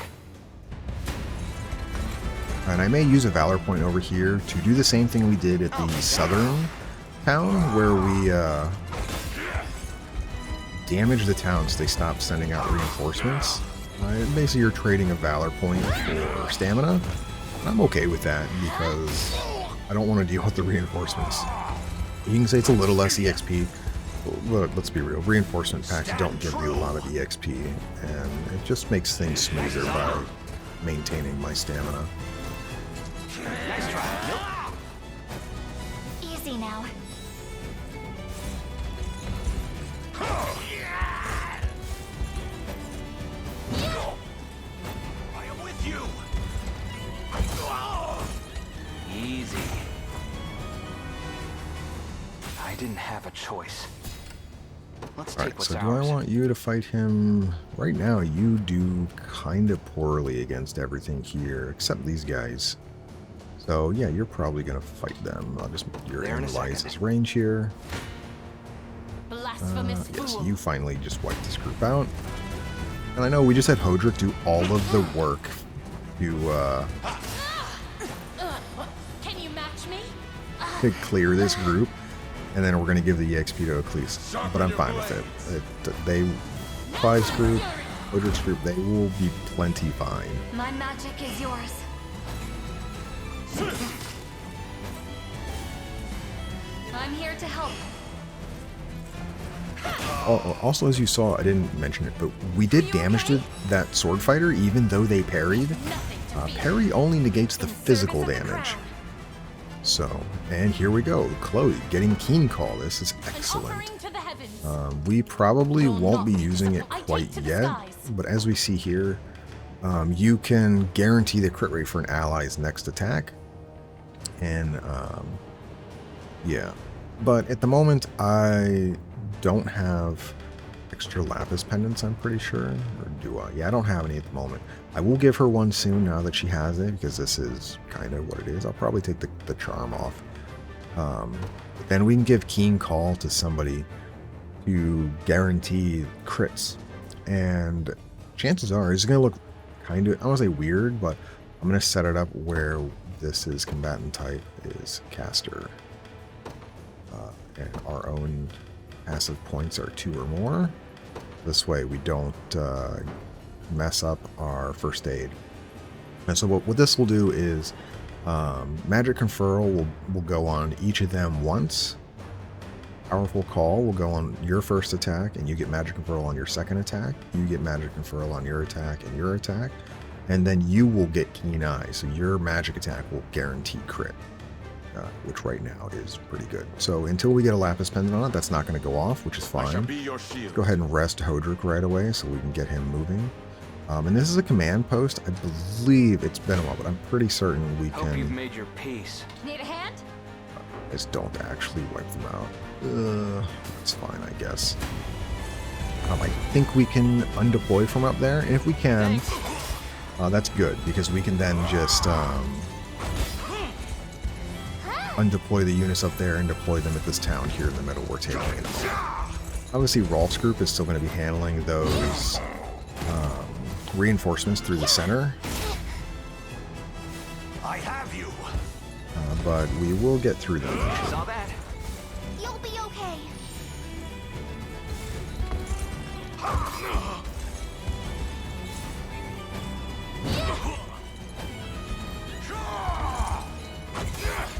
And I may use a Valor point over here to do the same thing we did at the southern town, where we damage the town so they stop sending out reinforcements. Basically, you're trading a Valor point for stamina. I'm okay with that because I don't want to deal with the reinforcements. You can say it's a little less EXP, but let's be real. Reinforcement packs don't give you a lot of EXP, and it just makes things smoother by maintaining my stamina. Nice try. Easy now. I am with you. Easy. I didn't have a choice. Let's take Alright, what's so do ours. I want you to fight him? Right now, you do kind of poorly against everything here, except these guys. So, yeah, you're probably going to fight them. You're There in in a second. Liza's range here. Blasphemous Yes, fool. you finally just wiped this group out. And I know we just had Hodrick do all of the work to Can you match me? clear this group. And then we're going to give the EXP to Eccles. But I'm fine with it. Clive's group, Hodrick's group, they will be plenty fine. My magic is yours. I'm here to help. Also, as you saw, I didn't mention it, but we did damage to that sword fighter even though they parried. Nothing to fear. Parry only negates the In service physical of the damage. crown. So, and here we go. Chloe getting Keen Call. This is An excellent. offering to the heavens. We probably Will won't be not using it disappoint. I quite take to the yet, skies. but as we see here, you can guarantee the crit rate for an ally's next attack. And, yeah. But at the moment, I don't have extra lapis pendants, I'm pretty sure. Or do I? Yeah, I don't have any at the moment. I will give her one soon now that she has it, because this is kind of what it is. I'll probably take the charm off. But then we can give Keen Call to somebody to guarantee crits. And chances are, it's going to look kind of, I don't want to say weird, but I'm going to set it up where this is combatant type is caster. And our own passive points are 2 or more. This way we don't mess up our first aid. And so what this will do is magic conferral will go on each of them once. Powerful Call will go on your first attack, and you get magic conferral on your second attack. You get magic conferral on your attack and your attack. And then you will get Keen Eye, so your magic attack will guarantee crit. Which right now is pretty good. So until we get a Lapis Pendant on it, that's not going to go off, which is I shall fine. be your shield. Go ahead and rest Hodrick right away so we can get him moving. And this is a command post. I believe it's been a while, but I'm pretty certain we Hope you've can made your peace. Need a hand? just don't actually wipe them out. That's fine, I guess. I think we can undeploy from up there, and if we can, that's good, because we can then just undeploy the units up there and deploy them at this town here in the middle we're taking in a moment. Obviously, Rolf's group is still going to be handling those reinforcements through the center, I have you. but we will get through them eventually. Saw that? You'll be okay.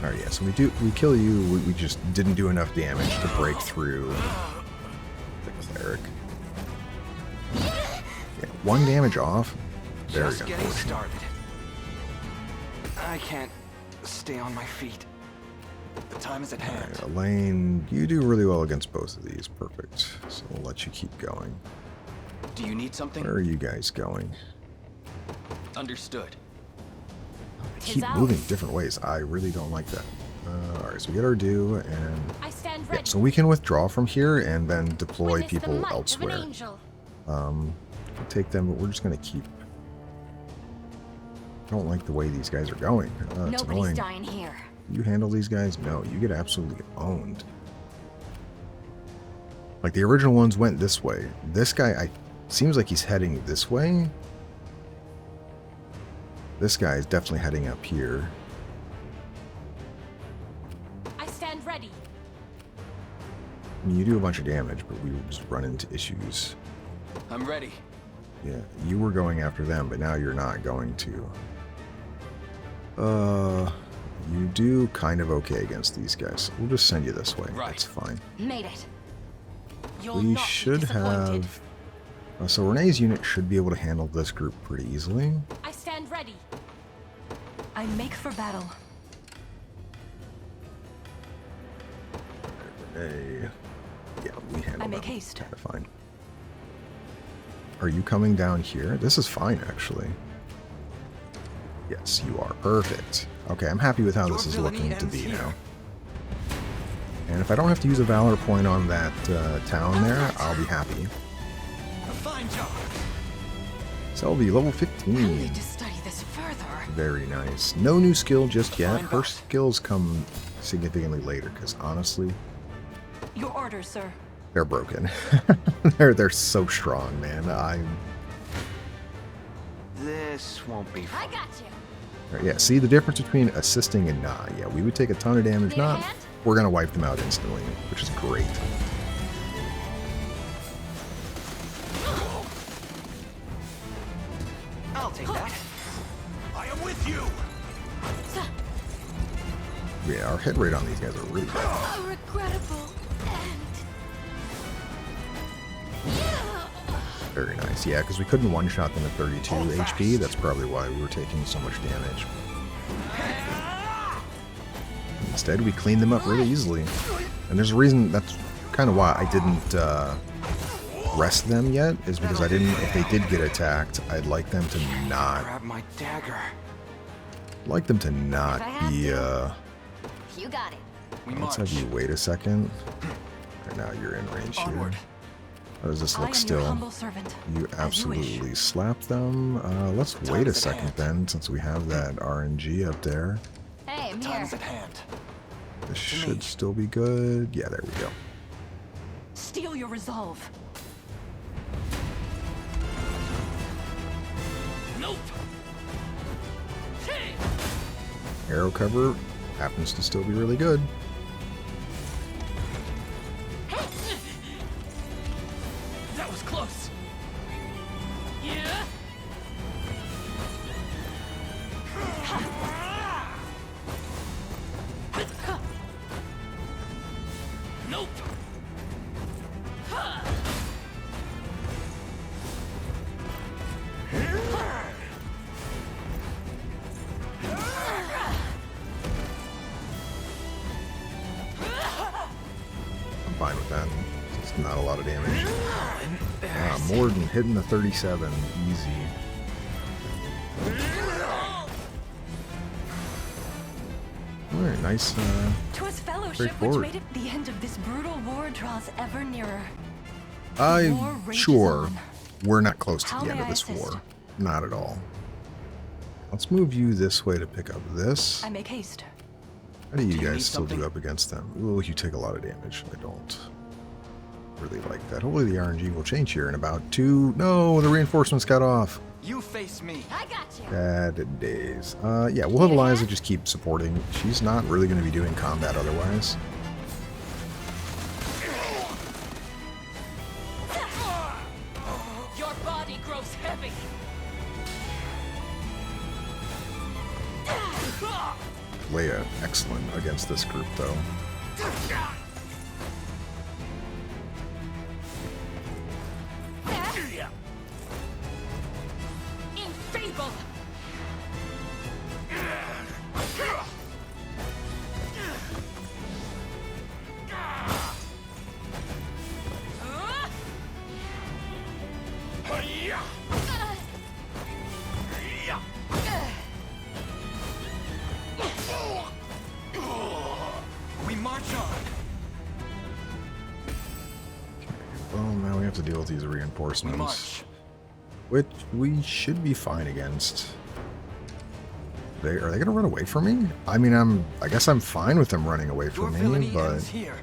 Alright, yeah, so we kill you, we just didn't do enough damage to break through the cleric. Yeah, 1 damage off. Very Just getting unfortunate. started. I can't stay on my feet. The time is at hand. Alright, Elaine, you do really well against both of these. Perfect. So we'll let you keep going. Do you need something? Where are you guys going? Understood. I keep moving different ways. I really don't like that. Alright, so we get our due, and I stand yeah, ready. so we can withdraw from here and then deploy Witness the people might of an elsewhere. angel. We'll take them, but we're just going to keep... I don't like the way these guys are going. It's Nobody's annoying. dying here. You handle these guys? No, you get absolutely owned. Like, the original ones went this way. This guy, I Seems like he's heading this way. This guy is definitely heading up here. I stand ready. I mean, you do a bunch of damage, but we just run into issues. I'm ready. Yeah, you were going after them, but now you're not going to. You do kind of okay against these guys. We'll just send you this way. Right. That's fine. Made it. You'll We not be should disappointed. have... so Renee's unit should be able to handle this group pretty easily. I stand ready. I make for battle. Renee... Yeah, we handle I make them haste. kind of fine. Are you coming down here? This is fine, actually. Yes, you are. Perfect. Okay, I'm happy with how Your this is villainy looking to ends be here. now. And if I don't have to use a Valor point on that town there, I'll be happy. A fine job. Selby, level I 15. need to study this further. Very nice. No new skill just yet. Fine, Her boss. skills come significantly later, because honestly, Your orders, sir. they're broken. they're so strong, man. This won't be I fun. got you. Yeah, see the difference between assisting and not. Yeah, we would take a ton of damage. Need a Not, hand? we're gonna wipe them out instantly, which is great. I'll take that. I am with you. Yeah, our hit rate on these guys are really good. A regrettable end. Very nice. Yeah, because we couldn't one-shot them at 32 HP. That's probably why we were taking so much damage. Instead, we cleaned them up really easily. And there's a reason, that's kind of why I didn't rest them yet, is because I didn't, if they did get attacked, I'd like them to not, Grab my dagger. be, You got it. We let's march. have you wait a second. Right now you're in range here. Onward. How does this I am look your still? humble servant. You As you wish. absolutely slapped them. Let's Time wait a is at second hand. then, since we have that RNG up there. Hey, I'm Time here. is at hand. This should still be good. Yeah, there we go. Steel your resolve. Nope. Hey. Arrow cover happens to still be really good. That was close. Yeah. Nope. I'm fine with that. It's not a lot of damage. More than hitting the 37. Easy. Alright, nice. 'Twas fellowship which Straightforward. made it the end of this brutal war draws ever nearer. I'm War rages sure on. we're not close to How the end may of I this assist? war. Not at all. Let's move you this way to pick up this. I make haste. How do you Do you guys need still do something? up against them? Ooh, you take a lot of damage. I don't really like that. Hopefully the RNG will change here in about 2... No, the reinforcements got off. You face me. I got you. Bad days. Yeah, we'll have Liza just keep supporting. She's not really going to be doing combat otherwise. Your body grows heavy. Leia, excellent against this group, though. In fable. We march on. Well, now we have to deal with these We reinforcements, march. which we should be fine against. Are they going to run away from me? I mean, I guess I'm fine with them running away Your from me, villainy but ends here.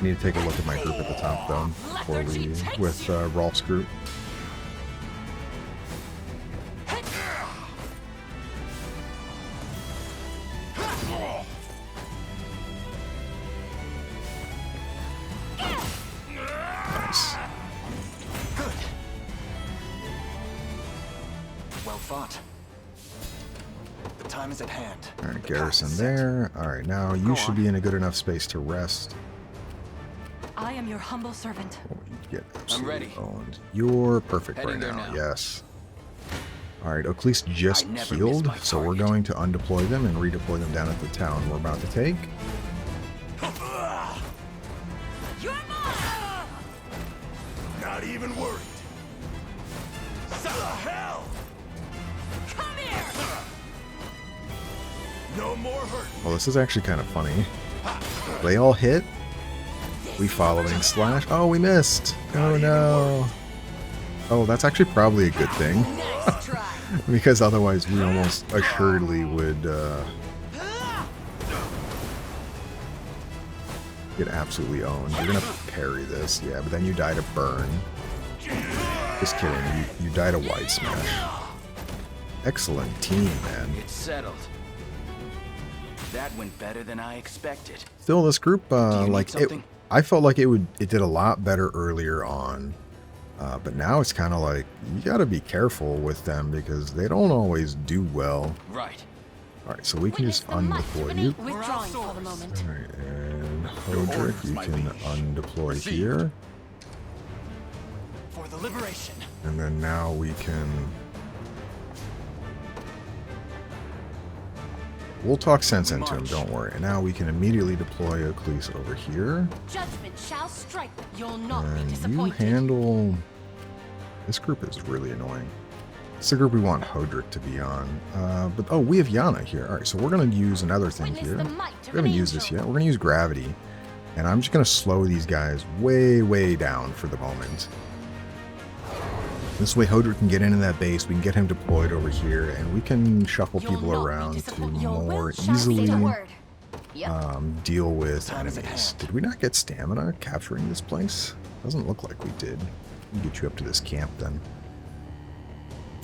I need to take a look at my group at the top though, before we with Rolf's group. Nice. Good. Well fought. The time is at hand. All right, The path garrison is set. there. All right, now you Go should on. be in a good enough space to rest. I am your humble servant. Oh, you get absolutely ready. owned. You're perfect Heading right there now. now. Yes. All right, Oakley's just I never miss healed, my so we're target. going to undeploy them and redeploy them down at the town we're about to take. You're mine! Not even worried. The hell! Come here! No more hurt. Well, this is actually kind of funny. They all hit. We following slash. Oh, we missed. Oh no. Oh, that's actually probably a good thing. Nice try! Because otherwise we almost assuredly would get absolutely owned. You're gonna parry this, yeah, but then you die to burn. Just kidding, you die to wide smash. Excellent team, man. It's settled. That went better than I expected. Still, this group, you need like it, something? I felt like it did a lot better earlier on. But now it's kind of like, you gotta be careful with them because they don't always do well. Right. Alright, so we can Witness just the might undeploy of you. an withdrawing for the moment. Alright, and Hodrick, orders, you my can liege. undeploy Proceed. here. For the liberation. And then now we can... We'll talk sense into him, March. don't worry. And now we can immediately deploy Oakley's over here. Judgment shall strike. You'll not be And you disappointed. handle... This group is really annoying. It's the group we want Hodrick to be on. But, oh, we have Yana here. Alright, so we're going to use another thing Witness here. the might of We haven't an used this angel. yet. We're going to use gravity. And I'm just going to slow these guys way, way down for the moment. This way Hodrick can get into that base, we can get him deployed over here, and we can shuffle You'll people not be around to disappointed. Your will more shall easily say the word. Yep. deal with Time is at enemies. hand. Did we not get stamina capturing this place? Doesn't look like we did. We'll get you up to this camp then.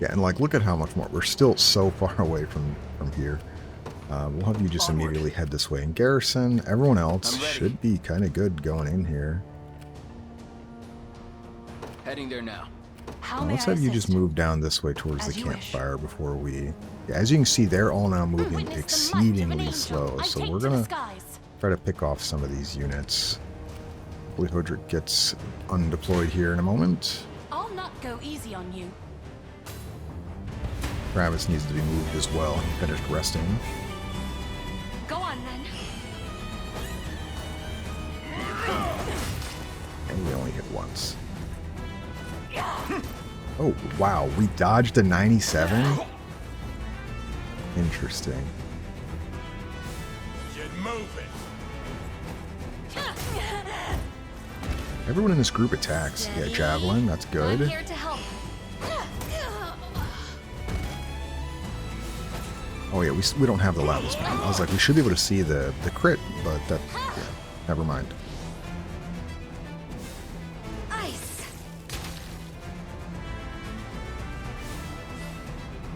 Yeah, and like, look at how much more. We're still so far away from here. We'll have you just Onward. immediately head this way. And Garrison, everyone else I'm ready. should be kind of good going in here. Heading there now. How Now, may let's I have you just assist? move down this way towards As the you wish. campfire before we... Yeah, as you can see, they're all now moving Witness the might of an exceedingly angel. slow. I So take we're to the going to skies. try to pick off some of these units. Hopefully Hodrick gets undeployed here in a moment. I'll not go easy on you. Travis needs to be moved as well. He finished resting. Go on then. And we only hit once. Oh, wow. We dodged a 97? Interesting. Get moving. Everyone in this group attacks. Yeah, Javelin, that's I'm good. here to help. Oh yeah, we don't have the loudest one. I was like, we should be able to see the crit, but that, yeah, never mind. Ice.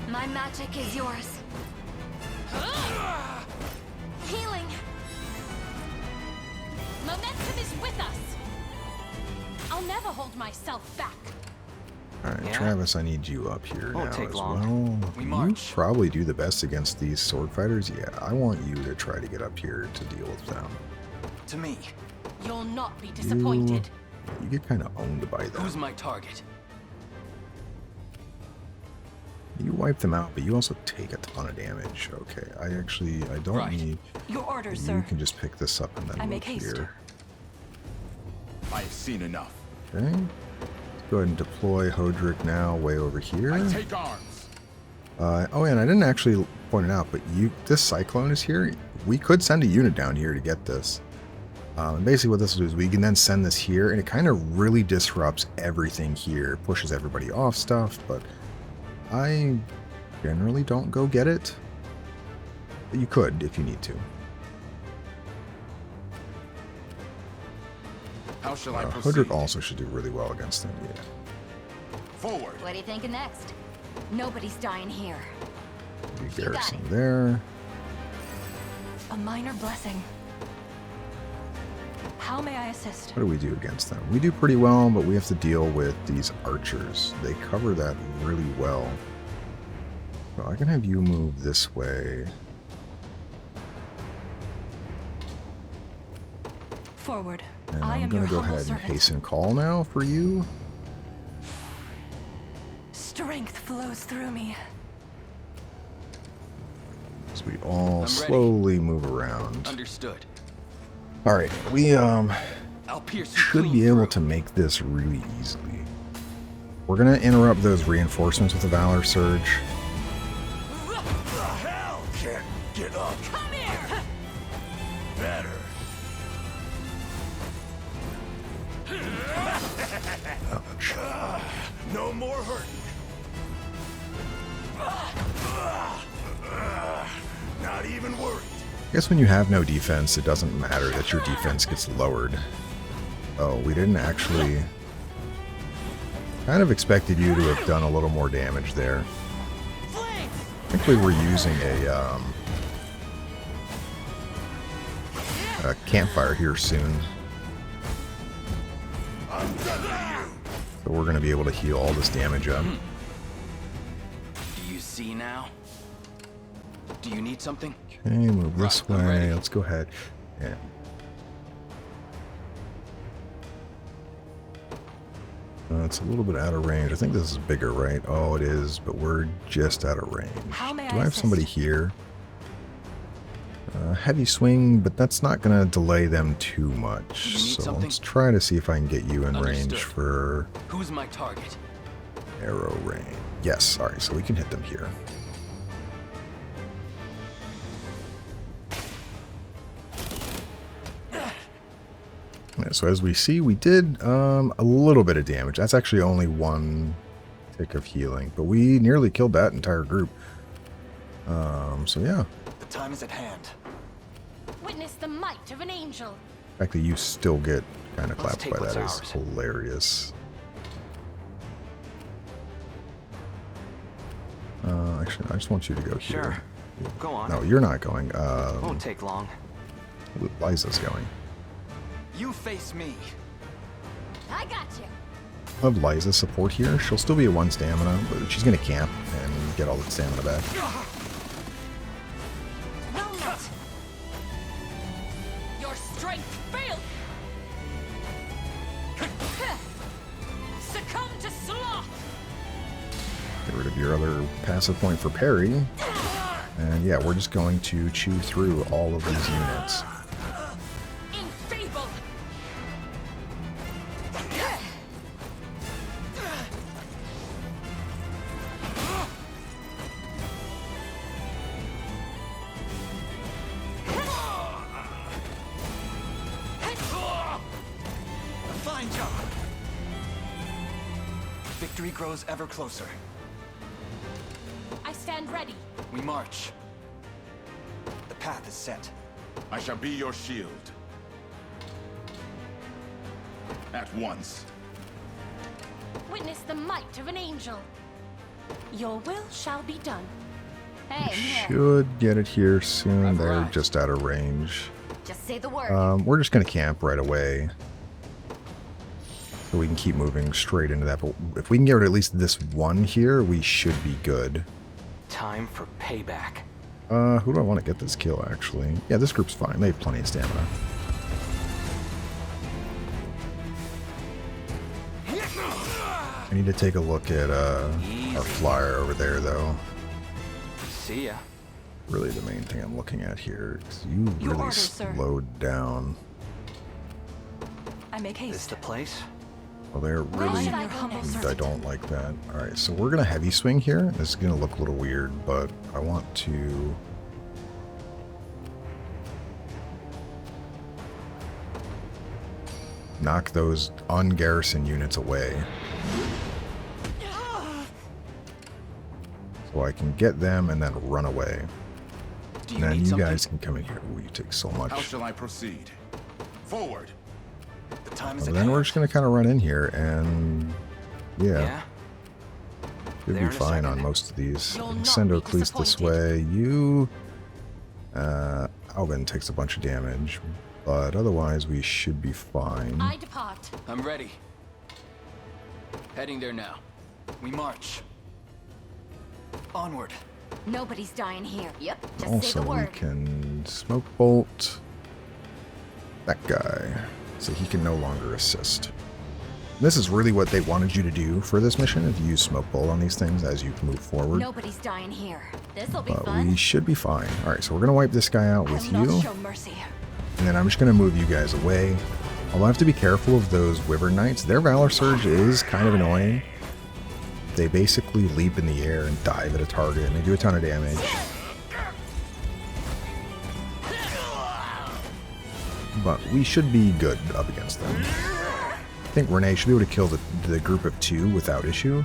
My magic is yours. Healing. Momentum is with us! I'll never hold myself back. Alright, Yeah? Travis, I need you up here Won't now take as long. well. We You march. probably do the best against these sword fighters. Yeah, I want you to try to get up here to deal with them. To me. You'll not be disappointed. You get kind of owned by them. Who's my target? You wipe them out, but you also take a ton of damage. Okay, I don't Right. need... Your orders, You sir. can just pick this up and then I move make haste. here. I've seen enough. Okay. Let's go ahead and deploy Hodrick now way over here. I take arms. Oh, and I didn't actually point it out, but this Cyclone is here. We could send a unit down here to get this. And basically what this will do is we can then send this here, and it kind of really disrupts everything here. Pushes everybody off stuff, but I generally don't go get it. But you could if you need to. How shall I proceed? Hoodrick also should do really well against them. Yeah. Forward. What are you thinking next? Nobody's dying here. Be garrison there. A minor blessing. How may I assist? What do we do against them? We do pretty well, but we have to deal with these archers. They cover that really well. So I can have you move this way. Forward. And I I'm am going your to go humble ahead and servant. hasten call now for you. Strength flows through me. So we all ready. slowly move around. Understood. All right, we I'll pierce you should clean be able through. to make this really easily. We're going to interrupt those reinforcements with a Valor Surge. The hell? Can't get up. Come here! Better. Ouch. No more hurting. Not even worried. I guess when you have no defense, it doesn't matter that your defense gets lowered. Oh, we didn't actually... Kind of expected you to have done a little more damage there. Thankfully, we're using a campfire here soon. I'm done with you. So we're going to be able to heal all this damage up. Do you see now? Do you need something? Okay, move this Right, I'm ready. way. Let's go ahead. Yeah. It's a little bit out of range. I think this is bigger, right? Oh, it is, but we're just out of range. How may Do I I have somebody assist? here? Heavy swing, but that's not going to delay them too much. You need So something? let's try to see if I can get you in range Understood. for Who's my target? arrow range. Yes, all right, so we can hit them here. Yeah, so as we see, we did a little bit of damage. That's actually only one tick of healing, but we nearly killed that entire group. So yeah, The time is at hand. Witness the might of an angel. the fact that you still get kind of Let's clapped take by what's that is ours. hilarious. Actually, I just want you to go here. Sure. Go on. No, you're not going. Won't take long. Liza's going. You face me. I got you. I'll have Liza support here. She'll still be at 1 stamina, but she's going to camp and get all the stamina back. Will not. Your strength failed. Succumb to sloth. Get rid of your other passive point for parry. And yeah, we're just going to chew through all of these units. Enfeeble. Fine job. Victory grows ever closer. I stand ready. We march. The path is set. I shall be your shield. At once. Witness the might of an angel. Your will shall be done. Hey, here. Should get it here soon. I've They're arrived. just out of range. Just say the word. We're just going to camp right away. So we can keep moving straight into that. But if we can get rid of at least this one here, we should be good. Time for payback. Who do I want to get this kill, actually? Yeah, this group's fine. They have plenty of stamina. I need to take a look at our flyer over there, though. See ya. Really the main thing I'm looking at here. 'Cause you Your really orders, sir. slowed down. I make This haste. the place? Well, they're really... should I go next? I don't like that. Alright, so we're going to heavy swing here. This is going to look a little weird, but I want to... knock those ungarrisoned units away. So I can get them and then run away. Do And you then need you something? guys can come in here. Ooh, you take so How much. shall I proceed? Forward. The time is But at then we're hand. just going to kind of run in here and Yeah? should There be in a fine on second. most of these. You'll not Send be Oakley's this way. disappointed. You, Alvin takes a bunch of damage, but otherwise we should be fine. I depart. I'm ready. Heading there now. We march. Onward. Nobody's dying here. Yep, just say Also, the we word. can smoke bolt that guy, so he can no longer assist. This is really what they wanted you to do for this mission, if you use smoke bolt on these things as you move forward. Nobody's dying here. This'll be But fun. we should be fine. Alright, so we're going to wipe this guy out with I'll you. not show mercy. And then I'm just going to move you guys away. I'll have to be careful of those Wyvern Knights. Their Valor Surge is kind of annoying. They basically leap in the air and dive at a target, and they do a ton of damage. But we should be good up against them. I think Renee should be able to kill the group of 2 without issue.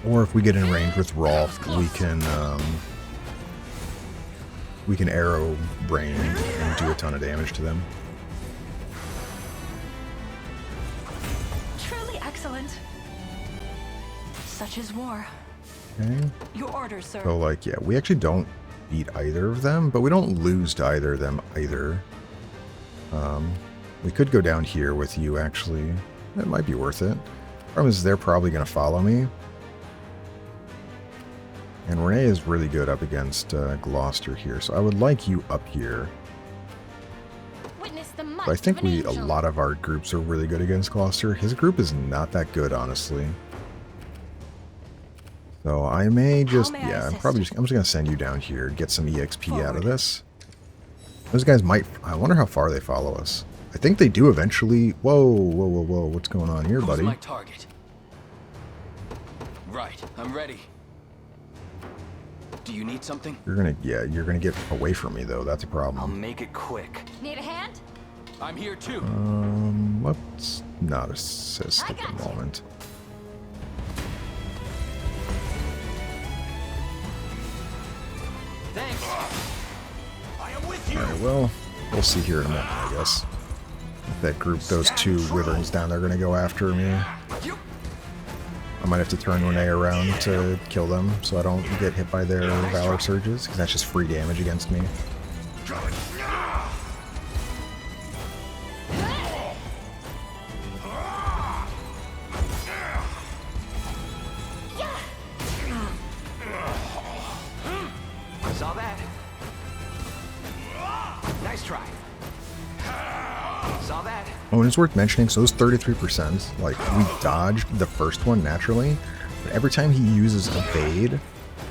Or if we get in range with Rolf, we can arrow brain and do a ton of damage to them. Truly excellent. Such is war. Okay. Your orders, sir. So, like, yeah, we actually don't beat either of them, but we don't lose to either of them either. We could go down here with you, actually. That might be worth it. Problem is, they're probably going to follow me. And Renee is really good up against Gloucester here, so I would like you up here. Witness the might But I think of an a angel. lot of our groups are really good against Gloucester. His group is not that good, honestly. So I may just, may I yeah, I'm assist? just going to send you down here, get some EXP out of this. Those guys might, I wonder how far they follow us. I think they do eventually. Whoa, whoa, whoa, whoa, what's going on here, Who's buddy? my target? Right, I'm ready. Do you need something? You're going to, yeah, you're going to get away from me, though. That's a I'll problem. make it quick. Need a hand? I'm here too. Let's not assist I at the got you. moment. Thanks. I am with you. Alright, well, we'll see here in a moment, I guess. If that group, those 2 wyverns down there are going to go after me. I might have to turn Renee around to kill them so I don't get hit by their Valor Surges, because that's just free damage against me. Saw that. Nice try. Saw that. Oh, and it's worth mentioning, so those 33%, like, we dodged the first one naturally, but every time he uses evade,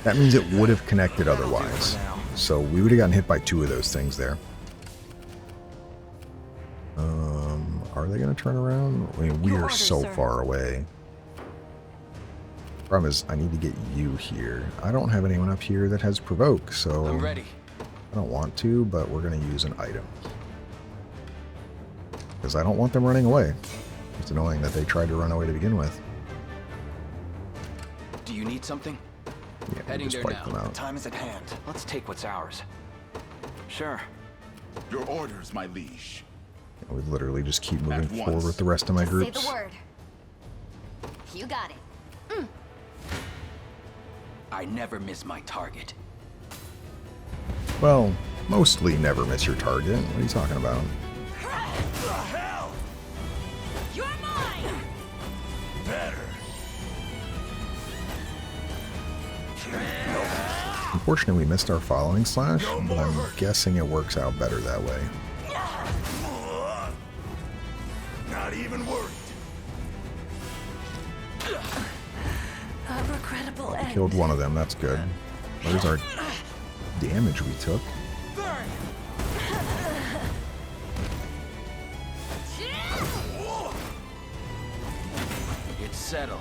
that means it would have connected otherwise. So we would have gotten hit by 2 of those things there. Are they going to turn around? I mean, we Your are orders, so sir. far away. Problem is, I need to get you here. I don't have anyone up here that has provoke, so I'm ready. I don't want to, but we're going to use an item. Because I don't want them running away. It's annoying that they tried to run away to begin with. Do you need something? Yeah, Heading we just there fight now. them out. Time is at hand. Let's take what's ours. Sure. Your orders, my liege. And we literally just keep moving At once. forward with the rest of my Just say groups. the word. You got it. I never miss my target. Well, mostly never miss your target. What are you talking about? You're mine! Better. Unfortunately, we missed our following slash, but I'm guessing it works out better that way. Not even worried. A regrettable end. Killed one of them, that's good. There's our damage we took. It's settled.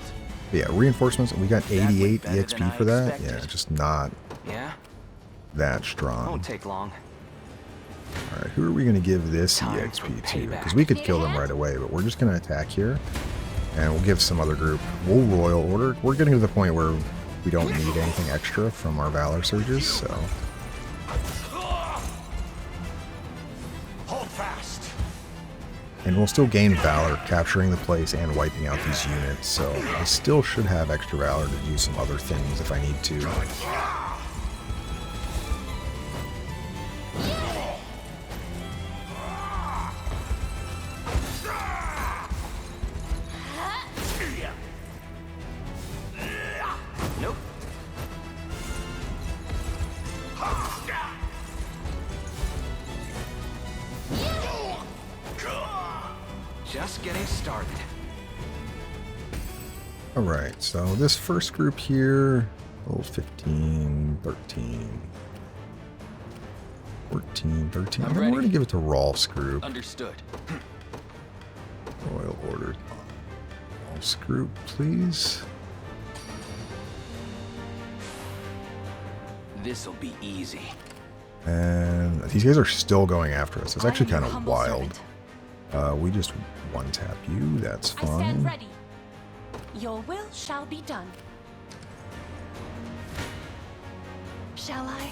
But yeah, reinforcements, we got 88 better than EXP I for that. expected. Yeah, just not Yeah? that strong. Won't take long. Alright, who are we going to give this Time EXP for to? payback. Because we could kill them right away, but we're just going to attack here. And we'll give some other group. We'll Royal Order. We're getting to the point where we don't need anything extra from our Valor Surges, so... Hold fast. And we'll still gain Valor, capturing the place and wiping out these units, so I still should have extra Valor to do some other things if I need to. Nope. Just getting started. Alright, so this first group here, 15, 13, 14, 13. I'm I think we're ready. going to give it to Rolf's group. Understood. Royal Order. Rolf's group, please. This'll be easy. And these guys are still going after us. It's I actually am your kind of humble wild. servant. We just one-tap you. That's I stand fine. ready. Your will shall be done. Shall I?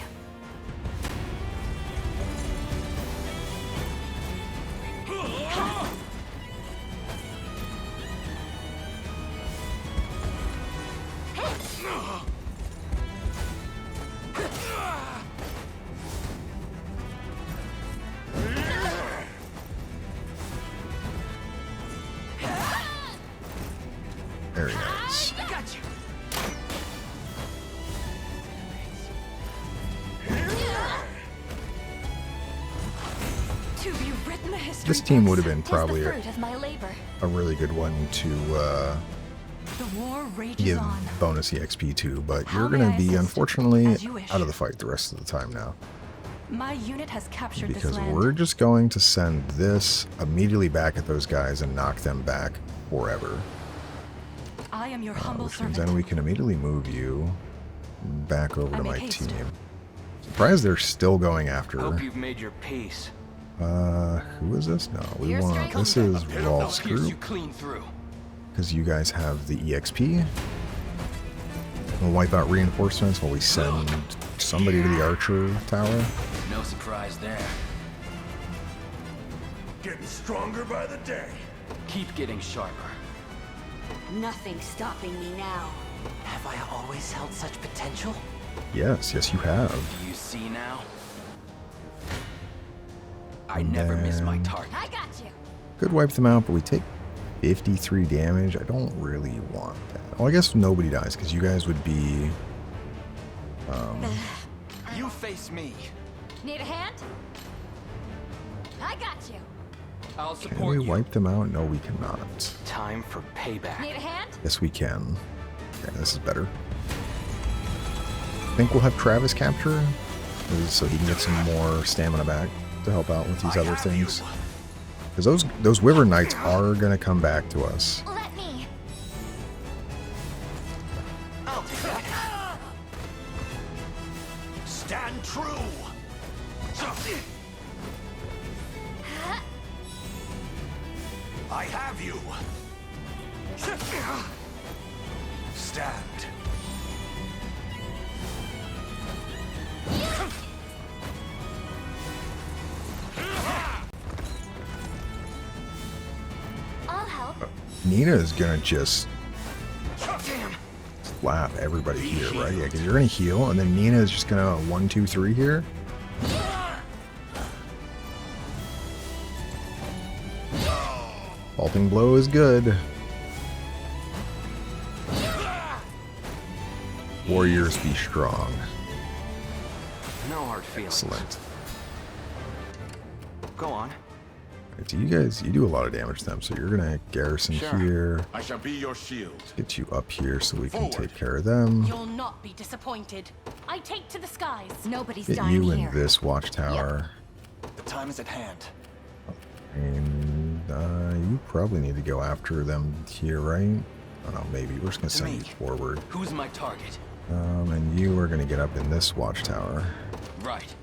Very nice. I got you. To be written the history This team books. would have been 'Tis probably the fruit of my labor. a really good one to The war rages give on. bonus EXP to, but How you're may going I to be, assist? unfortunately, As you wish. out of the fight the rest of the time now. My unit has captured this Because land. we're just going to send this immediately back at those guys and knock them back forever. I am your humble Which means servant. then we can immediately move you back over I to make my haste. team. Surprised they're still going after. Hope you've made your peace. Who is this? No, we Your want. strength. This is I'll Rolf's pierce you group clean through. because you guys have the EXP. We'll wipe out reinforcements while we send somebody to the archer tower. No surprise there. Getting stronger by the day. Keep getting sharper. Nothing's stopping me now. Have I always held such potential? Yes, yes, you have. Do you see now? I And never miss my then- target. I got you. Could wipe them out, but we take 53 damage. I don't really want that. Well, I guess nobody dies because you guys would be. You face me. Need a hand? I got you. I'll Can support we you. wipe them out? No, we cannot. Time for payback. Need a hand? Yes, we can. Okay, this is better. I think we'll have Travis capture so he can get some more stamina back to help out with these other things. Because those Wyvern Knights are going to come back to us. Let me. I'll do that. Stand true. I have you. Stand. I'll help. Nina is going to just Damn. slap everybody here, right? Yeah, because you're going to heal, and then Nina is just going to 1, 2, 3 here. Vaulting blow is good. Warriors be strong. No hard feelings. Excellent. Go on. So you guys, you do a lot of damage to them, so you're gonna garrison Sure. here, I shall be your shield. get you up here so we can Forward. take care of them. You'll not be disappointed. I take to the skies. Nobody's Get dying you here. in this watchtower, The time is at hand. and you probably need to go after them here, right? I don't know, maybe we're just gonna send you Me. forward, Who's my target? and you are gonna get up in this watchtower. Right.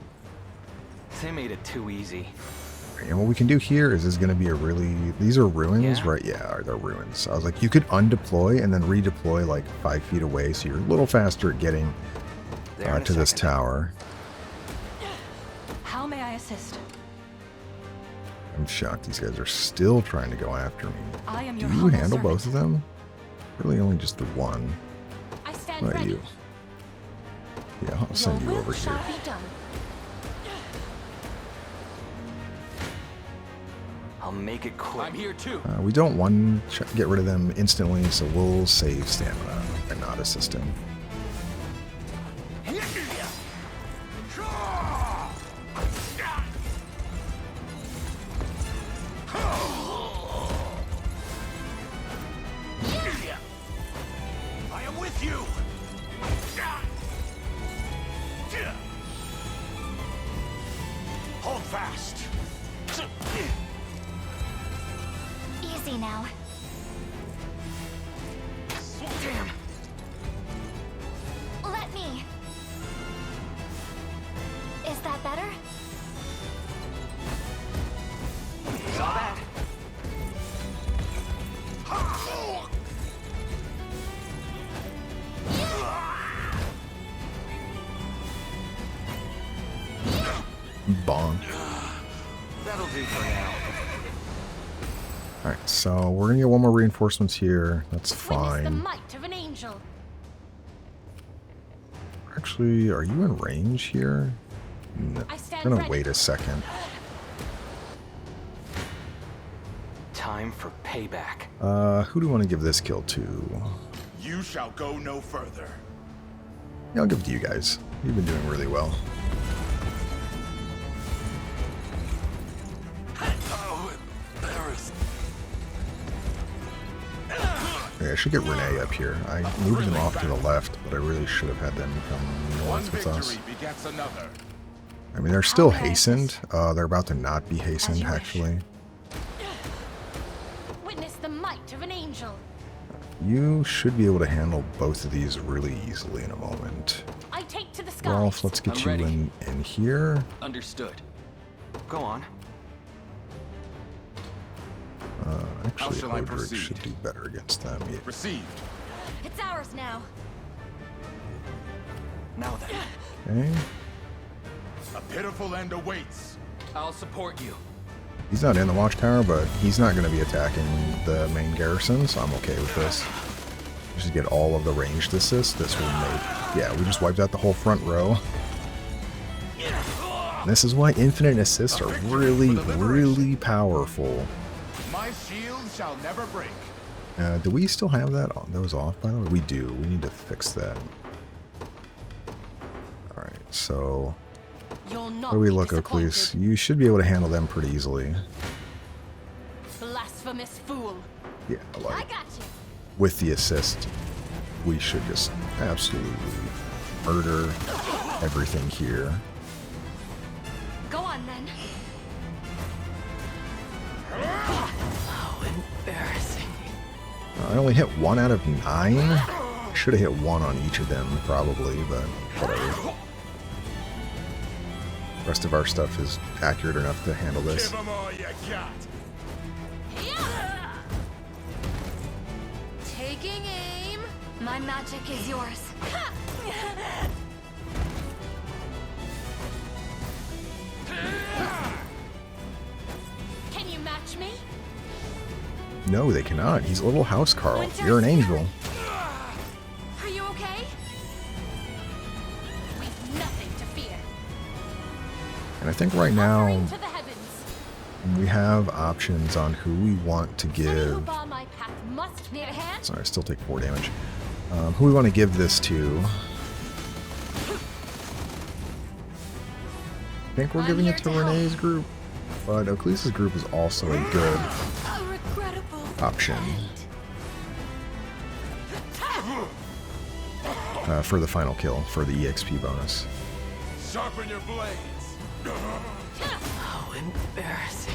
They made it too easy. And what we can do here is this is going to be a really... These are ruins, Yeah? right? Yeah, they're ruins. I was like, you could undeploy and then redeploy like 5 feet away, so you're a little faster at getting There in a to this second. tower. How may I assist? I'm shocked these guys are still trying to go after me. I am Do your you humble handle both servant. of them? Really only just the one. I stand What about ready. you? Yeah, I'll send Your you will over shall here. be done. I'll make it quick. I'm here too. We don't get rid of them instantly, so we'll save stamina and not assist him. I am with you. Hold fast. Easy now. Damn. Let me. Is that better? Saw that. Bonk. That'll do for now. Alright, so we're gonna get one more reinforcements here. That's Witness the fine. might of an angel. Actually, are you in range here? No. I stand I'm gonna ready. wait a second. Time for payback. Who do we want to give this kill to? You shall go no further. Yeah, I'll give it to you guys. You've been doing really well. Oh, embarrassing. Okay, I should get Renee up here. I moved them off to the left, but I really should have had them come One north with us. victory begets another. I mean, they're still hastened. They're about to not be hastened, you wish. actually. Witness the might of an angel. You should be able to handle both of these really easily in a moment. I take to the skies. Rolf, let's get I'm you ready. in here. Understood. Go on. Actually, shall I Odric proceed? should do better against them. Yeah. Received. It's ours now. Now then. Okay. A pitiful end awaits. I'll support you. He's not in the watchtower, but he's not going to be attacking the main garrison, so I'm okay with this. Just get all of the ranged assists. This will make... Yeah, we just wiped out the whole front row. And this is why infinite assists are really, really powerful. My shield shall never break. Do we still have those off, by the way? We do. We need to fix that. Alright, so... You'll not Where do we be look, disappointed. Oakleys? You should be able to handle them pretty easily. Blasphemous fool. Yeah, I like, got you. with the assist, we should just absolutely murder everything here. Go on then. How embarrassing. I only hit 1 out of 9. Should have hit 1 on each of them, probably, but whatever. The rest of our stuff is accurate enough to handle this. Give 'em all you got. Yeah. Taking aim. My magic is yours. Can you match me? No, they cannot. He's a little house Carl. Winter You're an angel. Are you okay? We've nothing to fear. And I think right now Offering to the heavens. we have options on who we want to Any who give. bar my path must need a hand. Sorry, I still take 4 damage. Who we want to give this to. I think we're I'm giving here it to to help. Renee's group. But Oakleys' group is also a good A regrettable option for the final kill, for the EXP bonus. Sharpen your blades. How embarrassing.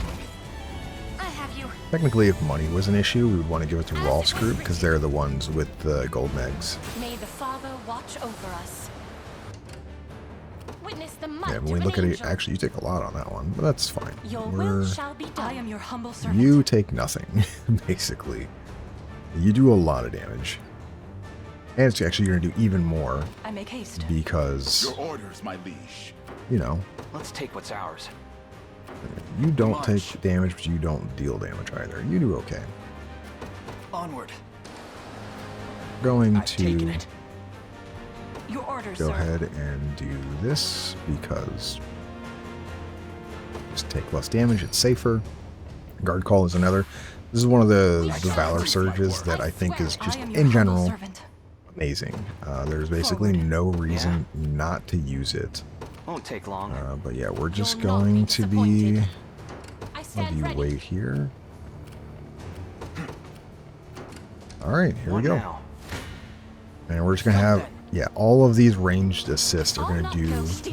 I have you. Technically, if money was an issue, we would want to give it to Rolf's group because they're the ones with the gold megs. May the Father watch over us. Witness the might Yeah, of when we an look at it, angel. actually, you take a lot on that one, but that's fine. Your will shall be done. I am your humble servant. You take nothing, basically. You do a lot of damage. And it's actually going to do even more I make haste. because, Your orders, my liege. you know, Let's take what's ours. You don't take damage, but you don't deal damage either. You do okay. Onward. Going I've taken to it. Your orders, go sir. ahead and do this because just take less damage. It's safer. Guard call is another. This is one of the Valor surges that I think is just I am your in humble general servant. amazing. There's basically no reason not to use it. Won't take long. But yeah, we're just You'll not going be to be. disappointed. I Have stand you ready. wait here. All right, here we What go. now? And we're just gonna have, yeah, all of these ranged assists are gonna do.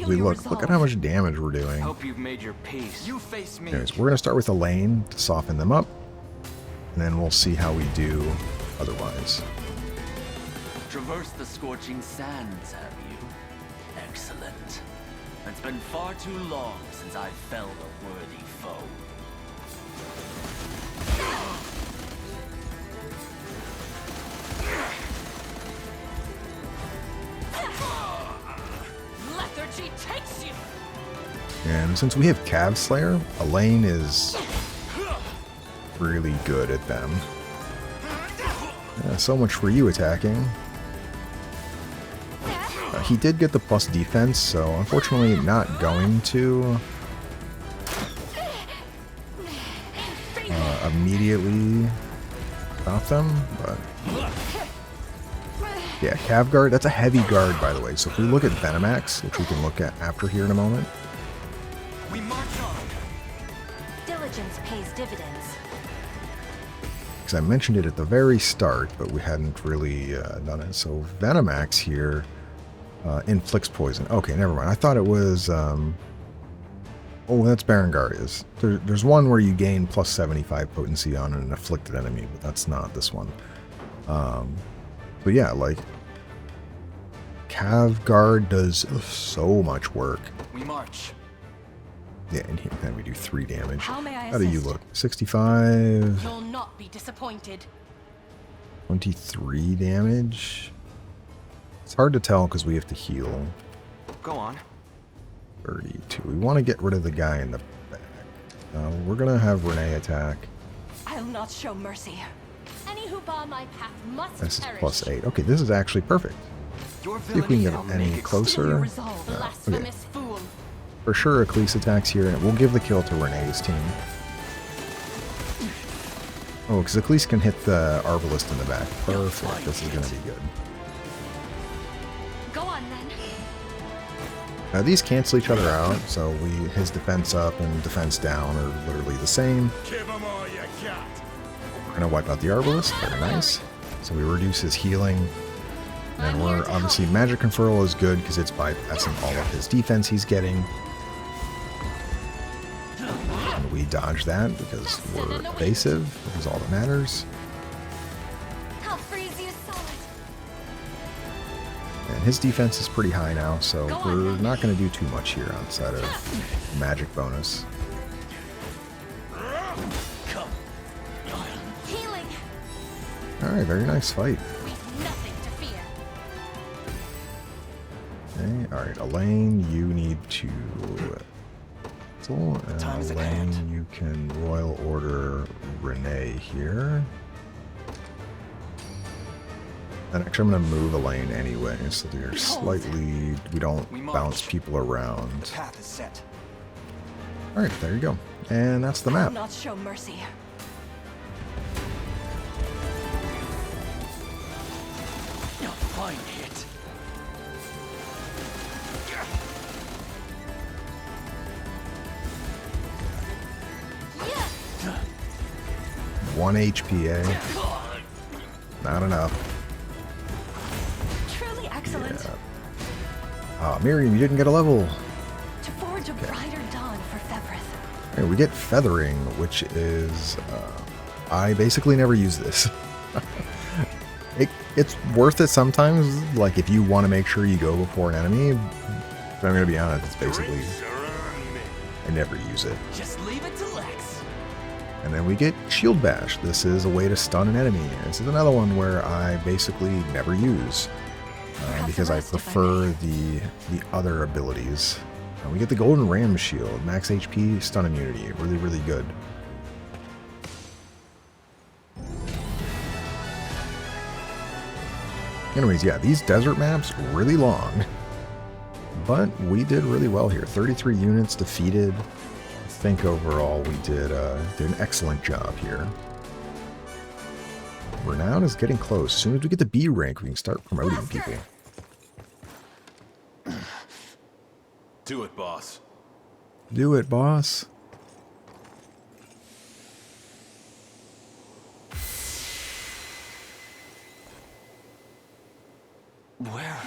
We look at how much damage we're doing. Hope you've made your peace. You face me. Anyways, we're gonna start with Elaine to soften them up, and then we'll see how we do otherwise. Traverse the scorching sands, have you? Excellent. It's been far too long since I've felled a worthy foe. Lethargy takes you. And since we have Cav Slayer, Elaine is really good at them. Yeah, so much for you attacking. He did get the plus defense, so unfortunately not going to immediately stop them, but yeah, Cav Guard, that's a heavy guard by the way, so if we look at Venomax, which we can look at after here in a moment, We march on. Diligence pays dividends. because I mentioned it at the very start, but we hadn't really done it. So Venomax here inflicts poison. Okay, never mind. I thought it was... oh, that's Berengaria's. There's one where you gain plus 75 potency on an afflicted enemy, but that's not this one. But yeah, like... Cav Guard does so much work. We march. Yeah, and then we do 3 damage. How may I How do you assist? look? 65... You'll not be disappointed. 23 damage. It's hard to tell because we have to heal. Go on. 32. We want to get rid of the guy in the back. We're going to have Renee attack. I'll not show mercy. Any who bar my path must This is perish. plus 8. Okay, this is actually perfect. Your See if we can villainy get shall any make Steal your closer. resolve. Blasphemous fool. For sure, Ecclese attacks here, and we'll give the kill to Renee's team. Oh, because Ecclese can hit the Arbalist in the back. Perfect. This is going to be good. Go on then. These cancel each other out, so his defense up and defense down are literally the same. Give 'em all you got. We're going to wipe out the Arbalist. Very nice. So we reduce his healing. And we're obviously Magic Conferral is good because it's bypassing all of his defense he's getting. And we dodge that because we're evasive, which is all that matters. I'll freeze you solid. And his defense is pretty high now, so we're not going to do too much here outside of magic bonus. Healing. Alright, very nice fight. We've nothing to fear. Okay, alright, Elaine, you need to... And Time is at Elaine, hand. you can Royal Order Renee here. And actually, I'm going to move Elaine anyway, so they're slightly... We don't We march. bounce people around. Path is set. Alright, there you go. And that's the I'll map. not show mercy. You'll find it. One HPA. Not enough. Truly excellent. Ah, Miriam, you didn't get a level. To forge a brighter dawn for Febrith. Hey, we get Feathering, which is... I basically never use this. It's worth it sometimes, like if you want to make sure you go before an enemy. But I'm going to be honest, it's basically... I never use it. Just leave it to Lex. And then we get Shield Bash. This is a way to stun an enemy. This is another one where I basically never use. Because I prefer the other abilities. We get the Golden Ram Shield, max HP, stun immunity, really, really good. Anyways, yeah, these desert maps, really long. But we did really well here. 33 units defeated. I think overall we did an excellent job here. Renown is getting close. As soon as we get the B rank, we can start promoting people. Do it, boss. Do it, boss. Where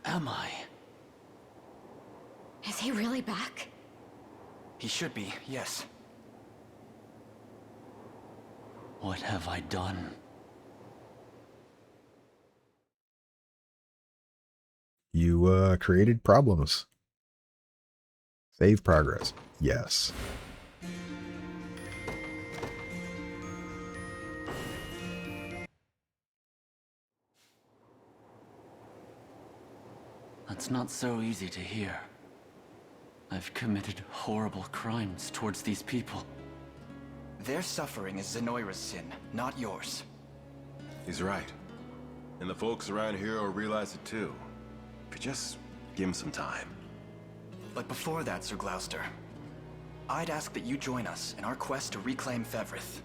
am I? Is he really back? He should be, yes. What have I done? You created problems. Save progress. Yes. That's not so easy to hear. I've committed horrible crimes towards these people. Their suffering is Zenoiran's sin, not yours. He's right. And the folks around here will realize it too. If you just give him some time. But before that, Sir Gloucester, I'd ask that you join us in our quest to reclaim Fevrith.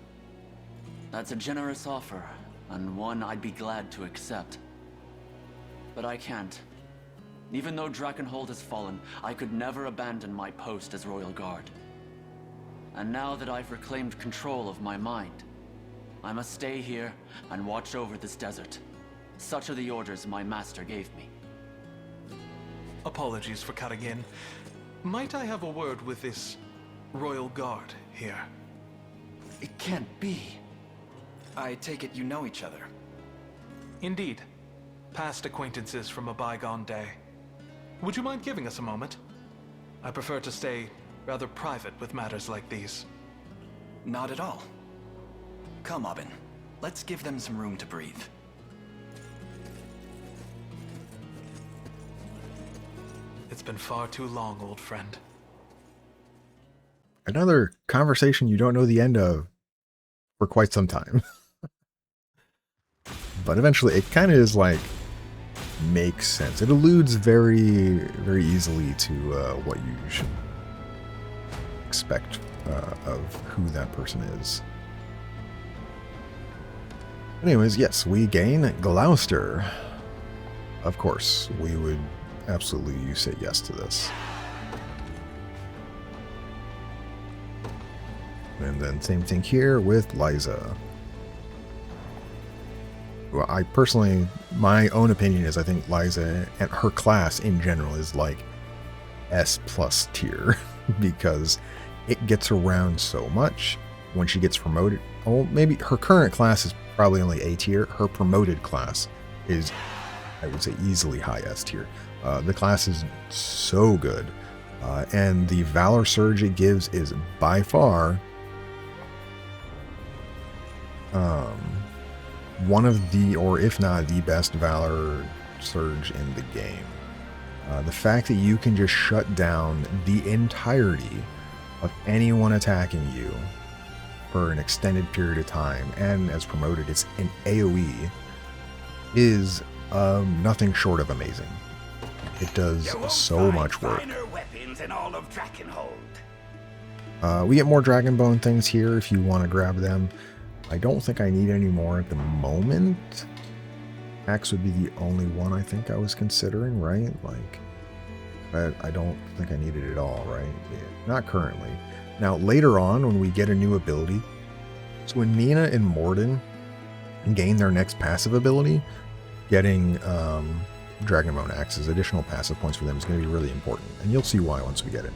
That's a generous offer, and one I'd be glad to accept. But I can't. Even though Drakenhold has fallen, I could never abandon my post as Royal Guard. And now that I've reclaimed control of my mind, I must stay here and watch over this desert. Such are the orders my master gave me. Apologies for cutting in. Might I have a word with this Royal Guard here? It can't be. I take it you know each other. Indeed. Past acquaintances from a bygone day. Would you mind giving us a moment? I prefer to stay rather private with matters like these. Not at all. Come, Aubin. Let's give them some room to breathe. It's been far too long, old friend. Another conversation you don't know the end of for quite some time. But eventually it kind of is like, makes sense. It alludes very, very easily to what you should expect of who that person is. Anyways, yes, we gain Gloucester. Of course, we would absolutely say yes to this. And then same thing here with Liza. Well, I personally, my own opinion is I think Liza and her class in general is like S+ tier because it gets around so much when she gets promoted. Oh, maybe her current class is probably only A tier. Her promoted class is, I would say, easily high S tier. The class is so good. And the Valor Surge it gives is by far one of the, or if not the best Valor Surge in the game. The fact that you can just shut down the entirety of anyone attacking you for an extended period of time, and as promoted, it's an AoE, is nothing short of amazing. It does so much work. In all of Drakenhold. We get more Dragonbone things here if you want to grab them. I don't think I need any more at the moment. Axe would be the only one I think I was considering, right? Like, I don't think I need it at all, right? Yeah, not currently. Now, later on, when we get a new ability, so when Nina and Morden gain their next passive ability, getting Dragonbone Axes, additional passive points for them is going to be really important, and you'll see why once we get it.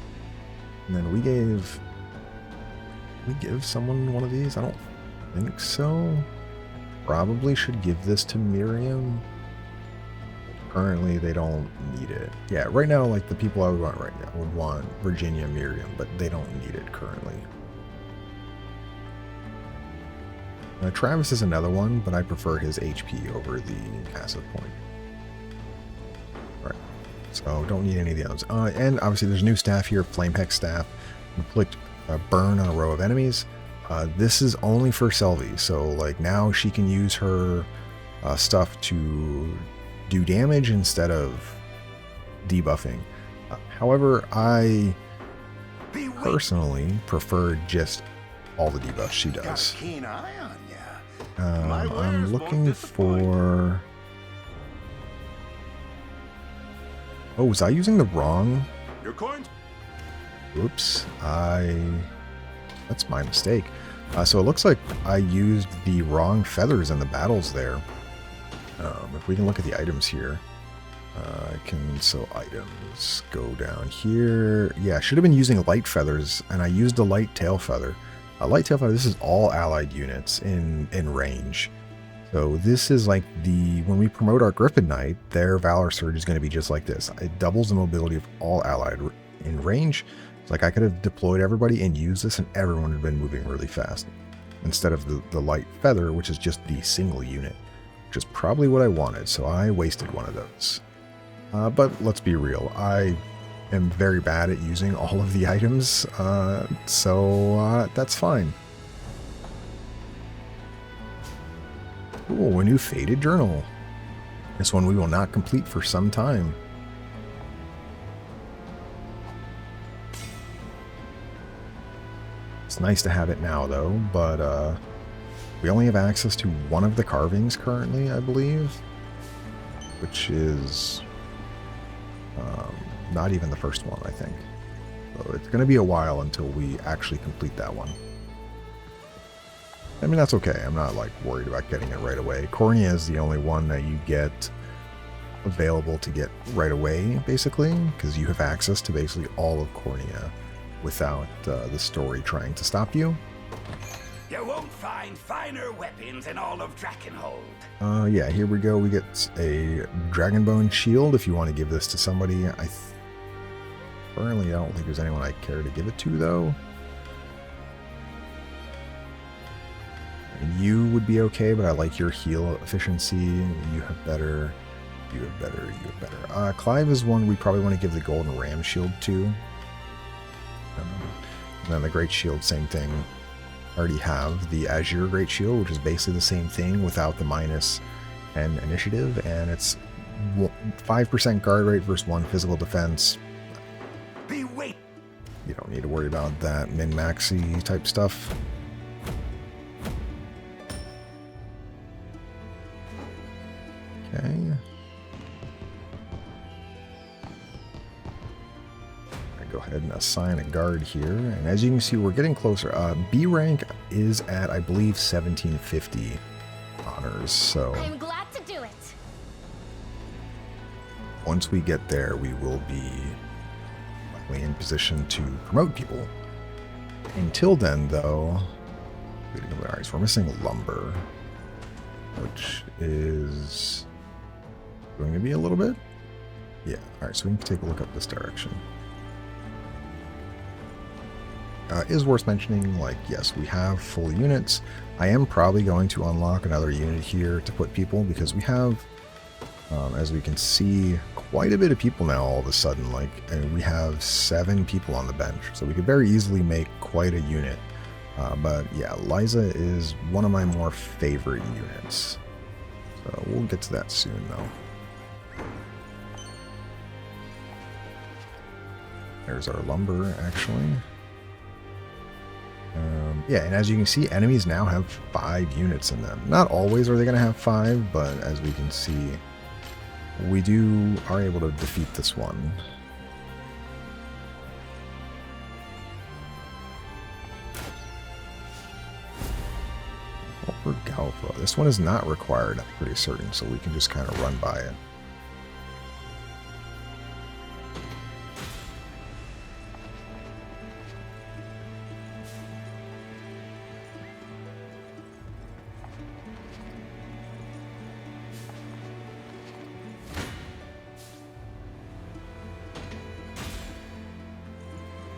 And then we give someone one of these? I don't think so. Probably should give this to Miriam. Currently, they don't need it. Yeah, right now, like the people I would want right now would want Virginia, Miriam, but they don't need it currently. Travis is another one, but I prefer his HP over the passive point. Alright, So don't need any of those. And obviously there's a new staff here, Flame Hex Staff. Inflict burn on a row of enemies. This is only for Selvi, so like now she can use her stuff to do damage instead of debuffing. However, I personally prefer just all the debuffs she does. Keen eye on ya. I'm looking for... Oh, was I using the wrong... Your coins? Oops, that's my mistake. So it looks like I used the wrong feathers in the battles there. If we can look at the items here, so items, go down here. Yeah, I should have been using light feathers, and I used a light tail feather. A light tail feather, this is all allied units in range. So this is like when we promote our Griffin Knight, their Valor Surge is going to be just like this. It doubles the mobility of all allied in range. It's like I could have deployed everybody and used this and everyone would have been moving really fast. Instead of the light feather, which is just the single unit, which is probably what I wanted. So I wasted one of those. But let's be real, I am very bad at using all of the items, so that's fine. Ooh, a new Faded Journal. This one we will not complete for some time. It's nice to have it now, though, but we only have access to one of the carvings currently, I believe, which is not even the first one, I think. So it's going to be a while until we actually complete that one. I mean, that's okay. I'm not like worried about getting it right away. Cornea is the only one that you get available to get right away, basically, because you have access to basically all of Cornea without the story trying to stop you. You won't find finer weapons in all of Drakenhold. Yeah, here we go. We get a Dragonbone Shield if you want to give this to somebody. Currently, I don't think there's anyone I care to give it to, though. You would be okay, but I like your heal efficiency. You have better. You have better. You have better. Clive is one we probably want to give the Golden Ram Shield to. And then the Great Shield, same thing. I already have the Azure Great Shield, which is basically the same thing without the minus and initiative, and it's 5% guard rate versus 1 physical defense. You don't need to worry about that min-maxy type stuff. Okay. Go ahead and assign a guard here, and as you can see, we're getting closer. B rank is at, I believe, 1750 honors, so I'm glad to do it. once we get there, we will be likely in position to promote people. Until then, though, alright, so we're missing lumber, which is going to be a little bit. Yeah, alright, so we can take a look up this direction. Is worth mentioning, like, yes, we have full units. I am probably going to unlock another unit here to put people, because we have, as we can see, quite a bit of people now all of a sudden. Like, and we have 7 people on the bench, so we could very easily make quite a unit. But yeah, Liza is one of my more favorite units. So we'll get to that soon, though. There's our lumber, actually. Yeah, and as you can see, enemies now have 5 units in them. Not always are they going to have 5, but as we can see, we are able to defeat this one. For Gaufa, this one is not required, I'm pretty certain, so we can just kind of run by it.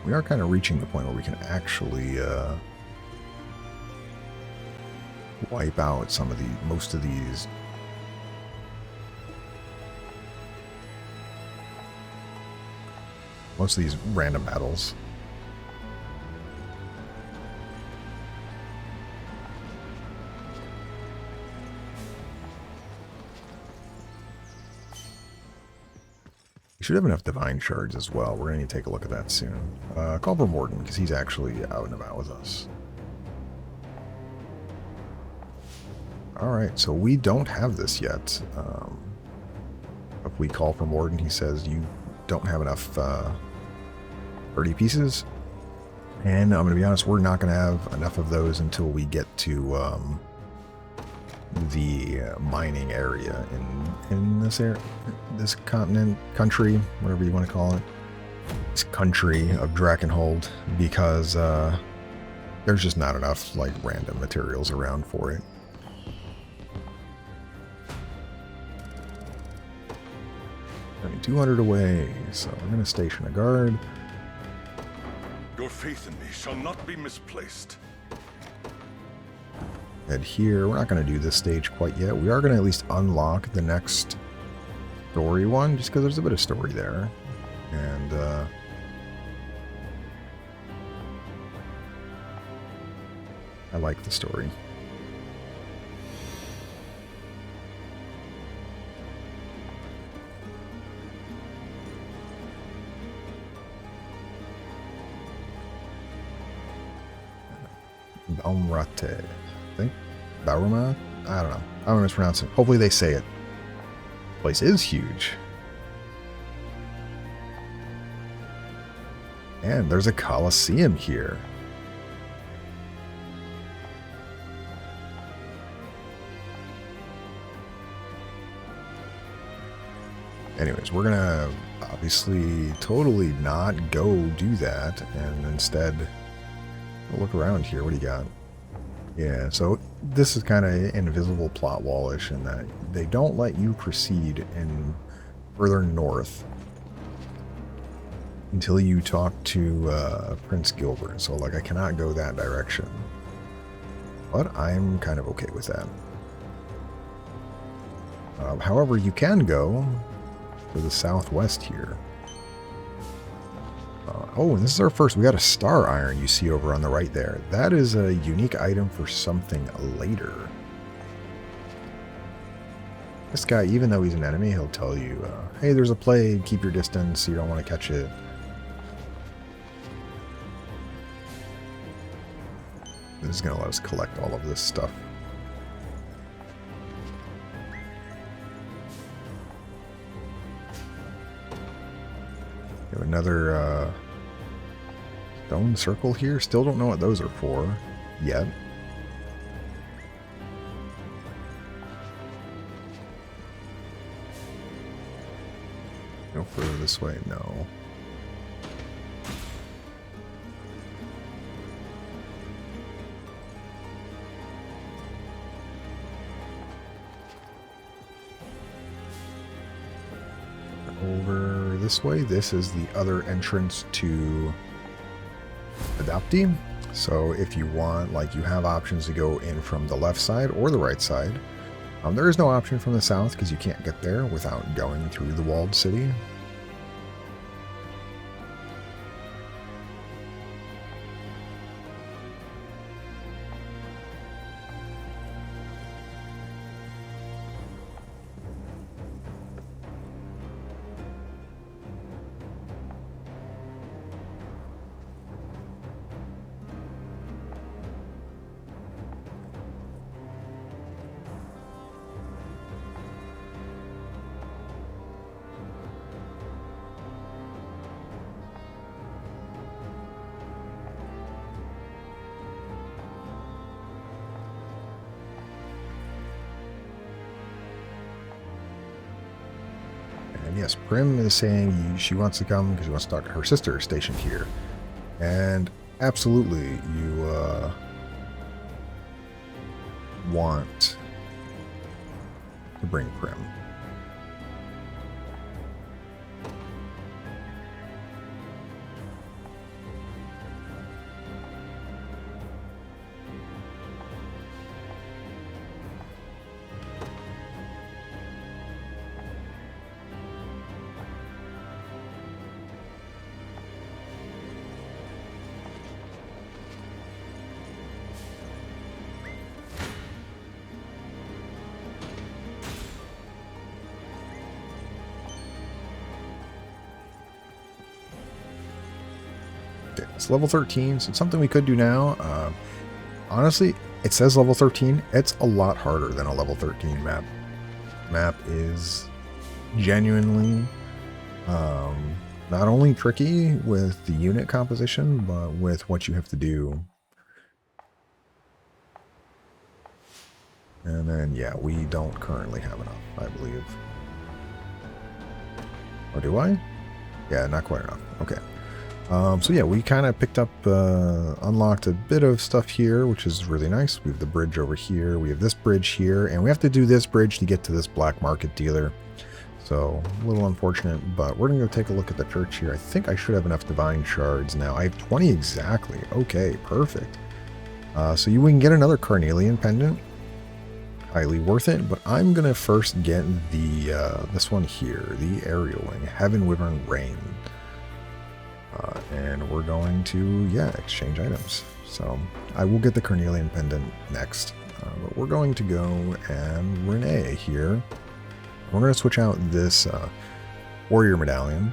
We are kind of reaching the point where we can actually wipe out most of these. most of these random battles. We should have enough divine shards as well. We're going to take a look at that soon. Call for Morden, because he's actually out and about with us. Alright, so we don't have this yet. If we call for Morden, he says you don't have enough 30 pieces. And I'm going to be honest, we're not going to have enough of those until we get to the mining area in this area, this country, whatever you want to call it, this country of Drakenhold, because there's just not enough like random materials around for it. Only 200 away, so we're going to station a guard. Your faith in me shall not be misplaced. Head here. We're not going to do this stage quite yet. We are going to at least unlock the next story one, just because there's a bit of story there. And I like the story. Baumrate, I think. Bauruma? I don't know. I don't mispronounce it. Hopefully they say it. The place is huge. And there's a Colosseum here. Anyways, we're gonna obviously totally not go do that, and instead look around here. What do you got? Yeah, so this is kind of invisible plot wallish in that they don't let you proceed in further north until you talk to Prince Gilbert. So like I cannot go that direction, but I'm kind of okay with that. However, you can go to the southwest here. Oh, and this is our first. We got a star iron you see over on the right there. That is a unique item for something later. This guy, even though he's an enemy, he'll tell you, hey, there's a plague, keep your distance, you don't want to catch it. This is going to let us collect all of this stuff. We have another stone circle here. Still don't know what those are for yet. Go further this way? No. Over this way. This is the other entrance to Adoptee. So if you want, like, you have options to go in from the left side or the right side. There is no option from the south because you can't get there without going through the walled city. And yes, Prim is saying she wants to come because she wants to talk to her sister stationed here. And absolutely, you want to bring Prim. Okay, it's level 13, so it's something we could do now. Honestly, it says level 13. It's a lot harder than a level 13 map. Map is genuinely not only tricky with the unit composition, but with what you have to do. And then, yeah, we don't currently have enough, I believe. Or do I? Yeah, not quite enough. Okay. So yeah, we kind of picked up, unlocked a bit of stuff here, which is really nice. We have the bridge over here. We have this bridge here, and we have to do this bridge to get to this black market dealer. So, a little unfortunate, but we're going to go take a look at the church here. I think I should have enough divine shards now. I have 20 exactly. Okay, perfect. So we can get another carnelian pendant. Highly worth it, but I'm going to first get the this one here, the aerial wing, Heaven Wyvern Rain. And we're going to, yeah, exchange items. So I will get the carnelian pendant next, but we're going to go and Renee here. We're going to switch out this warrior medallion.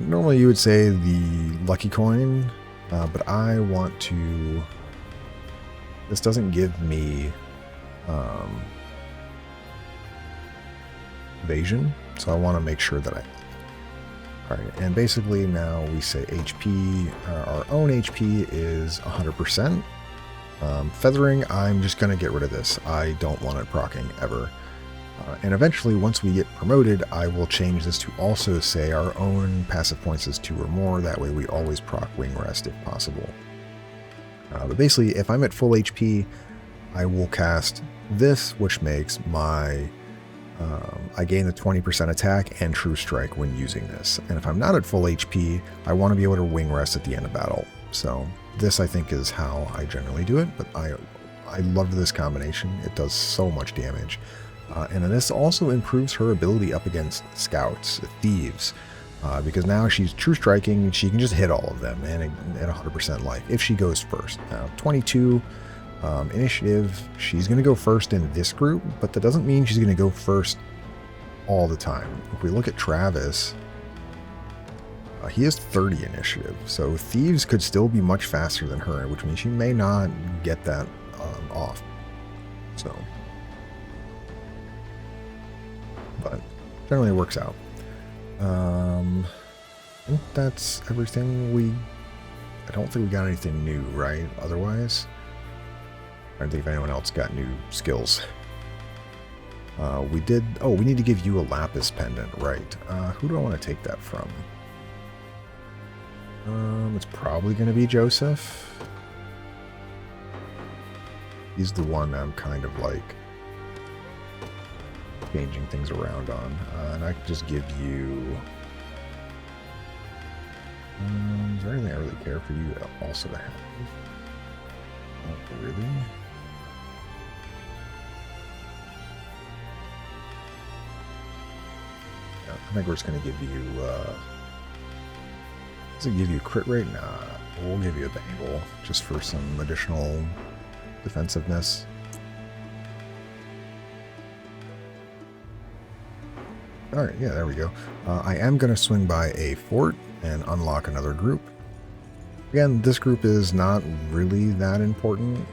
Normally you would say the lucky coin, but I want to, this doesn't give me evasion, so I want to make sure that I, alright, and basically now we say HP, our own HP is 100%. Feathering, I'm just going to get rid of this. I don't want it proccing ever. And eventually, once we get promoted, I will change this to also say our own passive points is 2 or more. That way we always proc Wing Rest if possible. But basically, if I'm at full HP, I will cast this, which makes my I gain a 20% attack and true strike when using this. And if I'm not at full HP, I want to be able to wing rest at the end of battle. So this, I think, is how I generally do it. But I love this combination. It does so much damage. And then this also improves her ability up against scouts, thieves. Because now she's true striking, she can just hit all of them and at 100% life if she goes first. Now, 22 initiative, she's going to go first in this group, but that doesn't mean she's going to go first all the time. If we look at Travis, he has 30 initiative, so thieves could still be much faster than her, which means she may not get that off. So, but generally it works out. I think that's everything. I don't think we got anything new, right? Otherwise, I don't think if anyone else got new skills. We did. Oh, we need to give you a lapis pendant, right? Who do I want to take that from? It's probably going to be Joseph. He's the one I'm kind of like changing things around on. And I can just give you... is there anything I really care for you also to have? Not really. Yeah, I think we're just going to give you... does it give you crit rate? Nah, we'll give you a Bangle just for some additional defensiveness. Alright, yeah, there we go. I am going to swing by a fort and unlock another group. Again, this group is not really that important.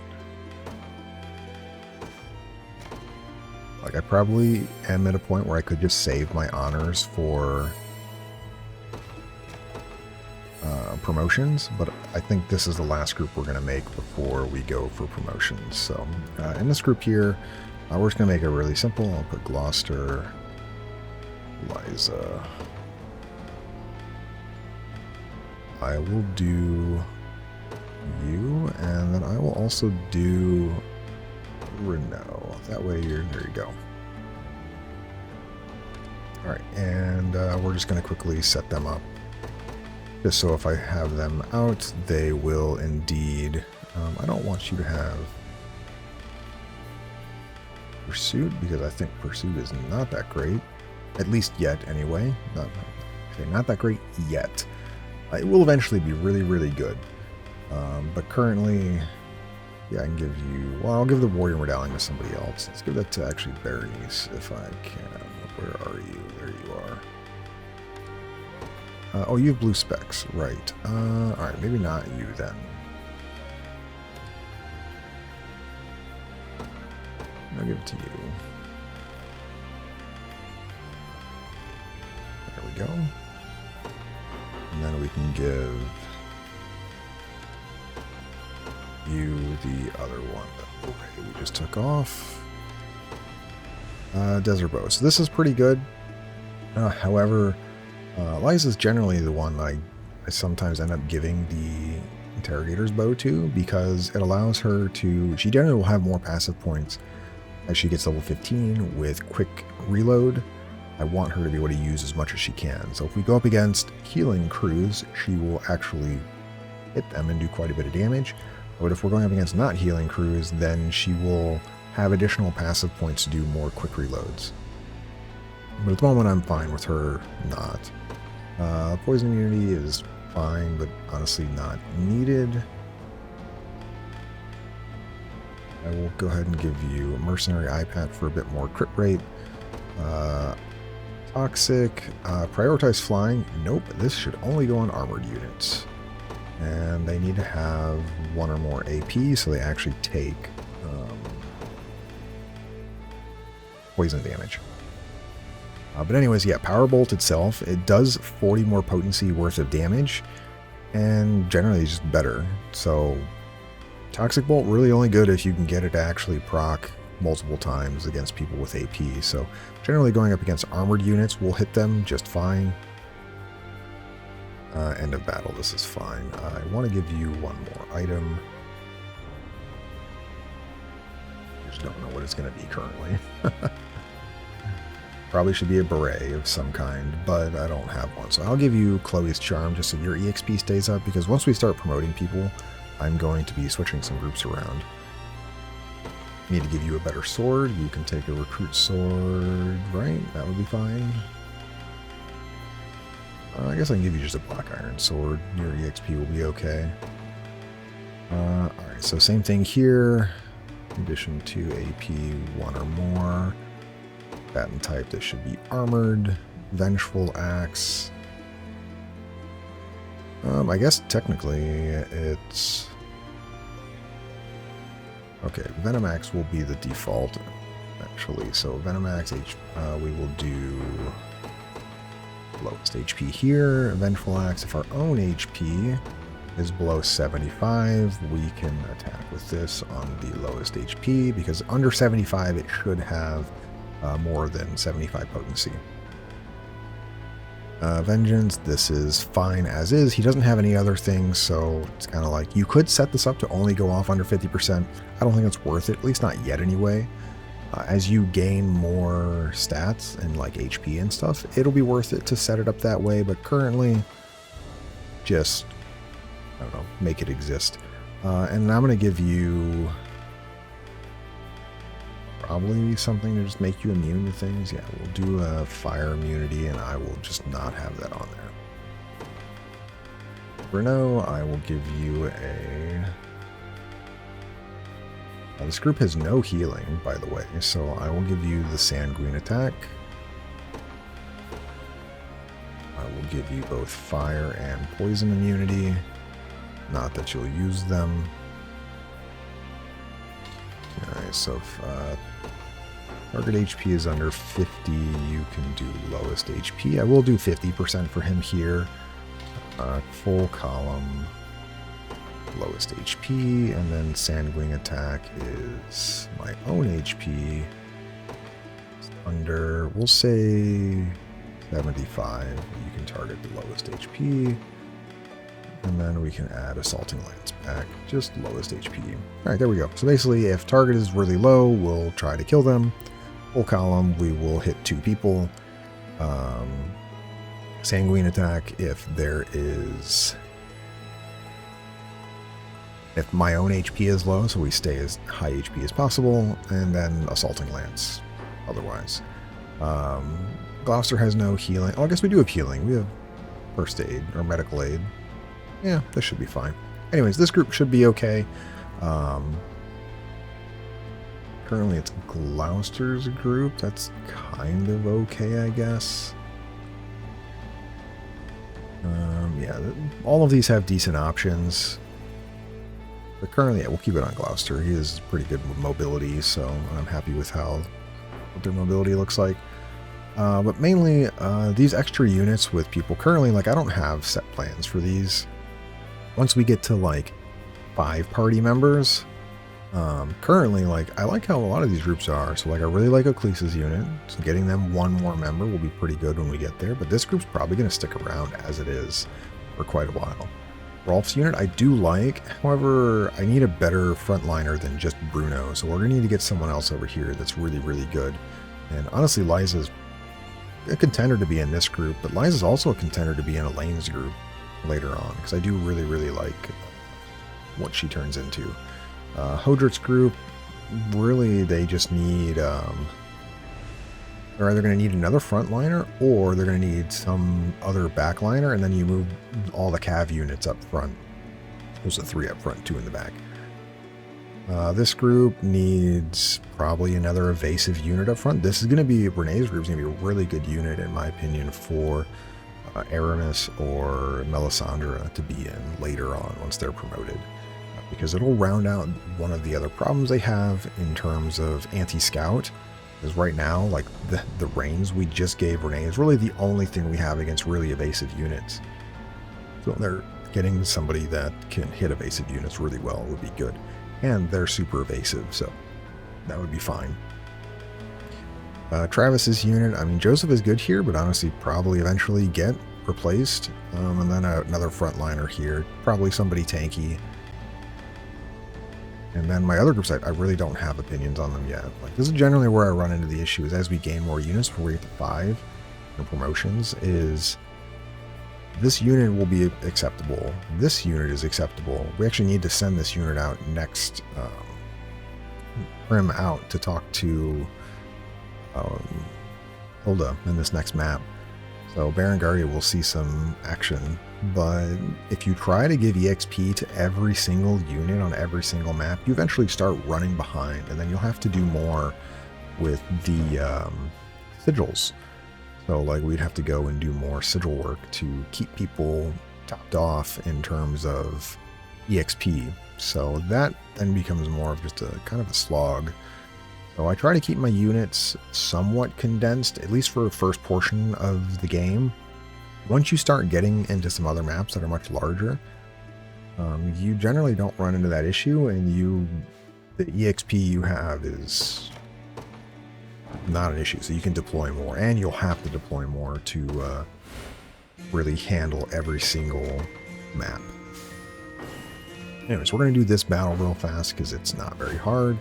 Like, I probably am at a point where I could just save my honors for promotions, but I think this is the last group we're going to make before we go for promotions. So, in this group here, we're just going to make it really simple. I'll put Gloucester, Liza. I will do you, and then I will also do Renault. That way there you go. Alright, and we're just going to quickly set them up. Just so if I have them out, they will indeed... I don't want you to have Pursuit, because I think Pursuit is not that great. At least yet, anyway. Not that great yet. It will eventually be really, really good. But currently, yeah, I can give you... Well, I'll give the Warrior Medallion to somebody else. Let's give that to actually Berries, if I can. Where are you? There you are. Oh, you have blue specs, right. Alright, maybe not you then. I'll give it to you. There we go. And then we can give you the other one that we just took off. Desert Bow. So this is pretty good. However, Liza's generally the one I sometimes end up giving the Interrogator's Bow to, because it allows her to... She generally will have more passive points as she gets level 15 with quick reload. I want her to be able to use as much as she can. So if we go up against healing crews, she will actually hit them and do quite a bit of damage. But if we're going up against not healing crews, then she will have additional passive points to do more quick reloads. But at the moment I'm fine with her not. Poison immunity is fine, but honestly not needed. I will go ahead and give you a Mercenary Eye Patch for a bit more crit rate. Toxic. Prioritize flying. Nope, this should only go on armored units. And they need to have 1 or more AP, so they actually take poison damage. But anyways, yeah, Power Bolt itself, it does 40 more potency worth of damage, and generally it's just better. So Toxic Bolt really only good if you can get it to actually proc multiple times against people with AP. So generally going up against armored units will hit them just fine. End of battle, this is fine. I want to give you one more item. I just don't know what it's going to be currently. Probably should be a beret of some kind, but I don't have one. So I'll give you Chloe's Charm just so your EXP stays up, because once we start promoting people, I'm going to be switching some groups around. I need to give you a better sword. You can take a recruit sword, right? That would be fine. I guess I can give you just a black iron sword. Your EXP will be okay. Alright, so same thing here. In addition to AP 1 or more. Baton type, this should be armored. Vengeful Axe. I guess technically it's... Okay, Venom Axe will be the default, actually. So Venom Axe, we will do lowest HP here. Vengeful Axe, if our own HP is below 75, we can attack with this on the lowest HP, because under 75 it should have more than 75 potency. Vengeance, this is fine as is. He doesn't have any other things, so it's kind of like, you could set this up to only go off under 50%. I don't think it's worth it, at least not yet anyway. As you gain more stats and like HP and stuff, it'll be worth it to set it up that way, but currently just, I don't know, make it exist. And I'm going to give you probably something to just make you immune to things. Yeah, we'll do a fire immunity, and I will just not have that on there. Bruno, I will give you a... this group has no healing, by the way, so I will give you the Sanguine attack. I will give you both fire and poison immunity. Not that you'll use them. Alright, so if target HP is under 50, you can do lowest HP. I will do 50% for him here. Full column, lowest HP, and then Sanguine attack is my own HP. It's under, we'll say 75. You can target the lowest HP. And then we can add Assaulting Lance back, just lowest HP. Alright, there we go. So basically, if target is really low, we'll try to kill them. Full column, we will hit 2 people. Sanguine attack, if there is... if my own HP is low, so we stay as high HP as possible, and then Assaulting Lance otherwise. Gloucester has no healing. Oh, I guess we do have healing. We have first aid, or medical aid. Yeah, this should be fine. Anyways, this group should be okay. Currently it's Gloucester's group. That's kind of okay, I guess. Yeah, all of these have decent options. But currently, yeah, we'll keep it on Gloucester. He is pretty good with mobility, so I'm happy with what their mobility looks like. But mainly, these extra units with people currently, like, I don't have set plans for these. Once we get to, like, 5 party members, currently, like, I like how a lot of these groups are. So, like, I really like Ecclesia's unit, so getting them 1 more member will be pretty good when we get there. But this group's probably going to stick around as it is for quite a while. Rolf's unit I do like, however, I need a better frontliner than just Bruno, so we're going to need to get someone else over here that's really, really good. And honestly, Liza's a contender to be in this group, but Liza's also a contender to be in Elaine's group later on, because I do really, really like what she turns into. Hodrick's group, really, they just need... they're either going to need another frontliner, or they're going to need some other backliner, and then you move all the cav units up front. There's a 3 up front, 2 in the back. This group needs probably another evasive unit up front. This is going to be, Renee's group is going to be a really good unit, in my opinion, for Aramis or Melisandre to be in later on once they're promoted. Because it'll round out one of the other problems they have in terms of anti-scout. Because right now, like, the reins we just gave Renee is really the only thing we have against really evasive units. So they're getting somebody that can hit evasive units really well would be good. And they're super evasive, so that would be fine. Travis's unit, I mean, Joseph is good here, but honestly probably eventually get replaced. And then another frontliner here, probably somebody tanky. And then my other groups, I really don't have opinions on them yet. Like, this is generally where I run into the issues as we gain more units before we get to 5 and promotions, is this unit will be acceptable. This unit is acceptable. We actually need to send this unit out next, Prim out to talk to Hilda in this next map. So Berengaria will see some action. But if you try to give EXP to every single unit on every single map, you eventually start running behind, and then you'll have to do more with the sigils. So, like, we'd have to go and do more sigil work to keep people topped off in terms of EXP. So that then becomes more of just a kind of a slog. So I try to keep my units somewhat condensed, at least for the first portion of the game. Once you start getting into some other maps that are much larger, you generally don't run into that issue, and the EXP you have is not an issue, so you can deploy more, and you'll have to deploy more to really handle every single map. Anyways, we're going to do this battle real fast because it's not very hard.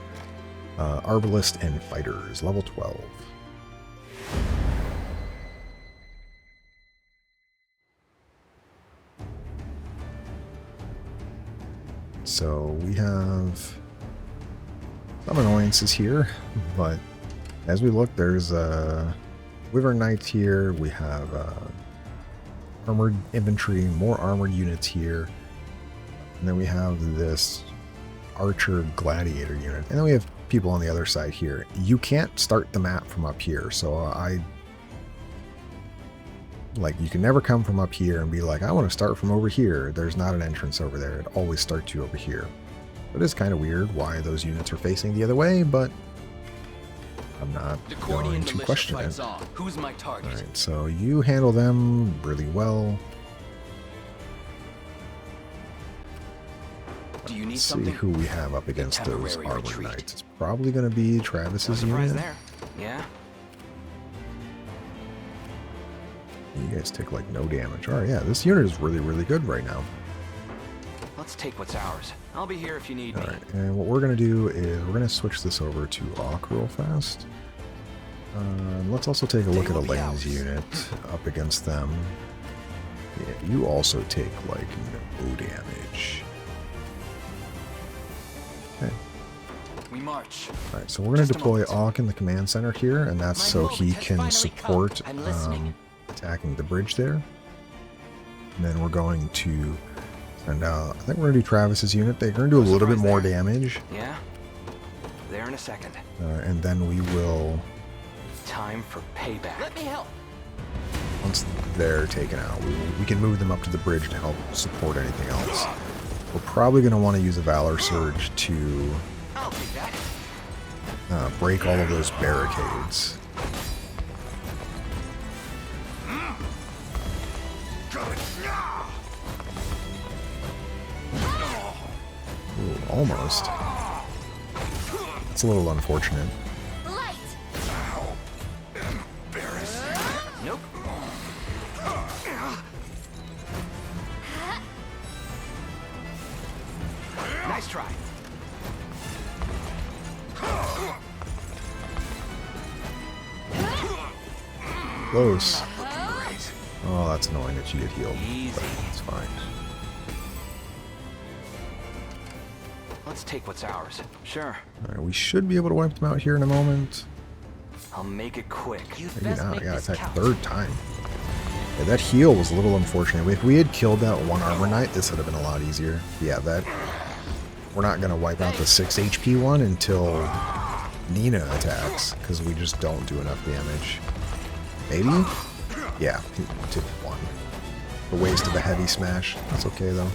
Arbalist and Fighters, level 12. So we have some annoyances here, but as we look, there's Wyvern Knights here. We have armored infantry, more armored units here. And then we have this archer gladiator unit. And then we have people on the other side here. You can't start the map from up here, so you can never come from up here and be like, I want to start from over here. There's not an entrance over there. It always starts you over here. It is kind of weird why those units are facing the other way, but I'm not going to question it. Who's my target? Alright, so you handle them really well. Do you need Let's see something? who we have up against those armored knights. It's probably going to be Travis's unit. There. Yeah. You guys take like no damage. Alright, yeah, this unit is really, really good right now. Let's take what's ours. I'll be here if you need me. Alright, and what we're going to do is we're going to switch this over to Auk real fast. Let's also take a look at Elaine's unit up against them. Yeah, you also take like no damage. Okay. We march. Alright, so we're going to deploy Auk in the command center here, and that's so he can support attacking the bridge there. And then we're going to send out, I think we're going to do Travis's unit. They're going to do a little bit more damage. Yeah. There in a second. And then we will... Time for payback. Let me help. Once they're taken out, we can move them up to the bridge to help support anything else. We're probably going to want to use a Valor Surge to break all of those barricades. Ooh, almost. It's a little unfortunate. Nope. Nice try. Close. Oh, that's annoying that you get healed. But it's fine. Let's take what's ours. Sure. Alright, we should be able to wipe them out here in a moment. I'll make it quick. Maybe not. I got attacked third time. Yeah, that heal was a little unfortunate. If we had killed that one armor knight, this would have been a lot easier. Yeah, that... We're not going to wipe out the 6 HP one until Nina attacks, because we just don't do enough damage. Maybe? Yeah, he did one. The waste of a heavy smash. That's okay, though.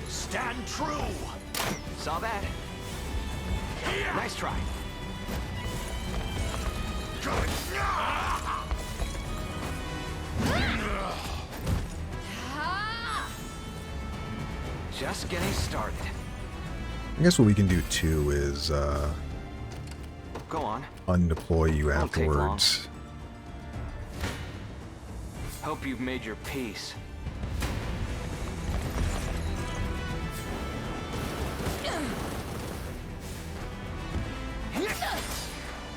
Stand true. Saw that. Nice try. Just getting started. I guess what we can do, too, is Go on. undeploy you Won't take long. afterwards. Hope you've made your peace.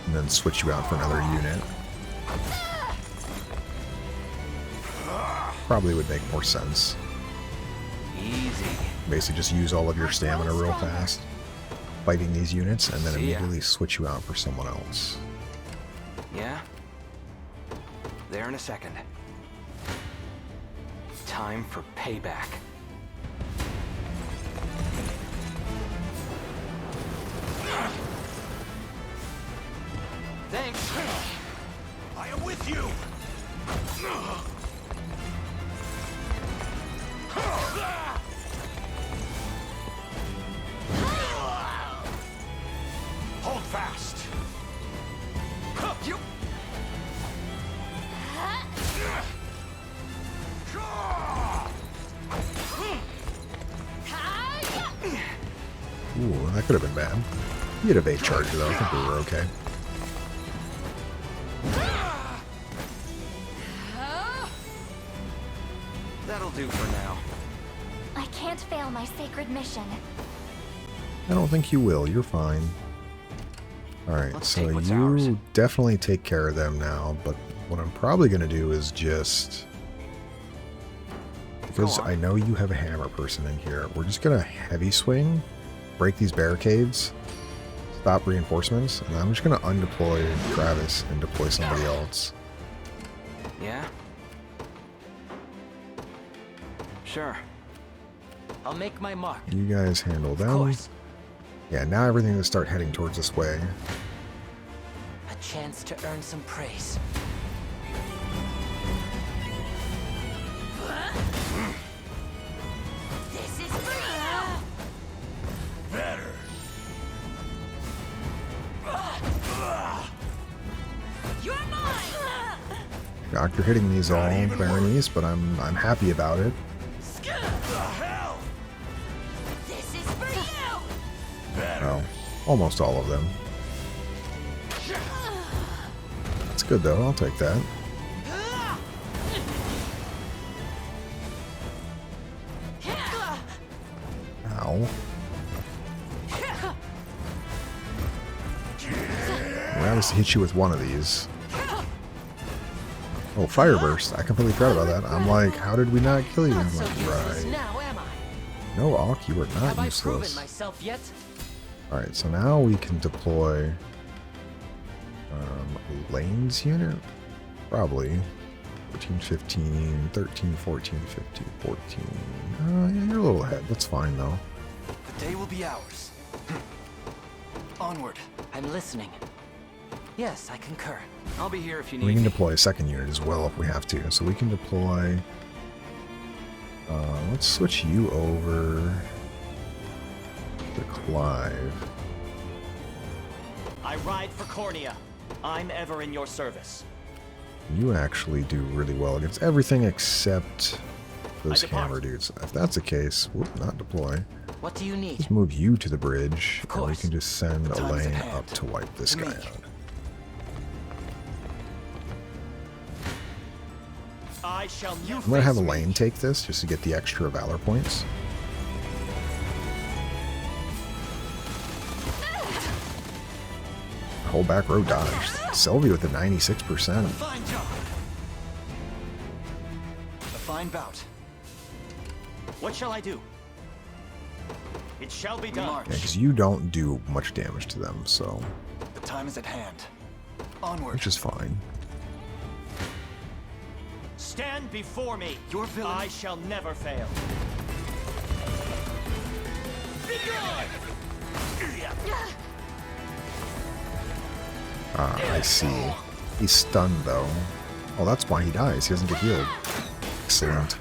And then switch you out for another unit. Probably would make more sense. Easy. Basically just use all of your stamina real fast, fighting these units, and then immediately switch you out for someone else. Yeah? There in a second. Time for payback. Thanks. I am with you. Hold fast. Ooh, that could have been bad. He had a vague charger though, I think we were okay. That'll do for now. I can't fail my sacred mission. I don't think you will, you're fine. Alright, Let's so take what's ours. you definitely take care of them now, but what I'm probably going to do is just... Because I know you have a hammer person in here, we're just going to heavy swing, break these barricades, stop reinforcements, and I'm just going to undeploy Travis and deploy somebody else. Yeah? Sure. I'll make my mark. You guys handle them. Of course. Yeah, now everything will start heading towards this way. A chance to earn some praise. This is for you! Better. You're mine! Doctor hitting these all baronies, but I'm happy about it. The hell? This is for you! Better. Well, almost all of them. That's good though, I'll take that. Ow. I obviously hit you with one of these. Oh, Fire Burst. I completely forgot about that. I'm like, how did we not kill you? I'm like, right. Now am I? No, Auk, you are not Have I useless. proven myself yet? Alright, so now we can deploy Lane's unit? Probably. 14, 15, 13, 14, 15, 14. Yeah, you're a little ahead. That's fine, though. The day will be ours. Onward. I'm listening. Yes, I concur. I'll be here if you need We can me. deploy a second unit as well if we have to. So we can deploy... let's switch you over to Clive. I ride for Cornea. I'm ever in your service. You actually do really well against everything except those hammer dudes. If that's the case, whoop, not deploy. What do you need? Let's move you to the bridge, and we can just send The time is Elaine at hand. up to wipe this guy out. I shall I'm gonna have Elaine take this just to get the extra valor points. Whole back row dodge. Sylvie with a 96%. Fine job. A fine bout. What shall I do? It shall be done. March. Yeah, because you don't do much damage to them, so The time is at hand. Onward. which is fine. Stand before me. Your villain. I shall never fail. Ah, I see. He's stunned though. Oh, that's why he dies. He doesn't get healed. Excellent.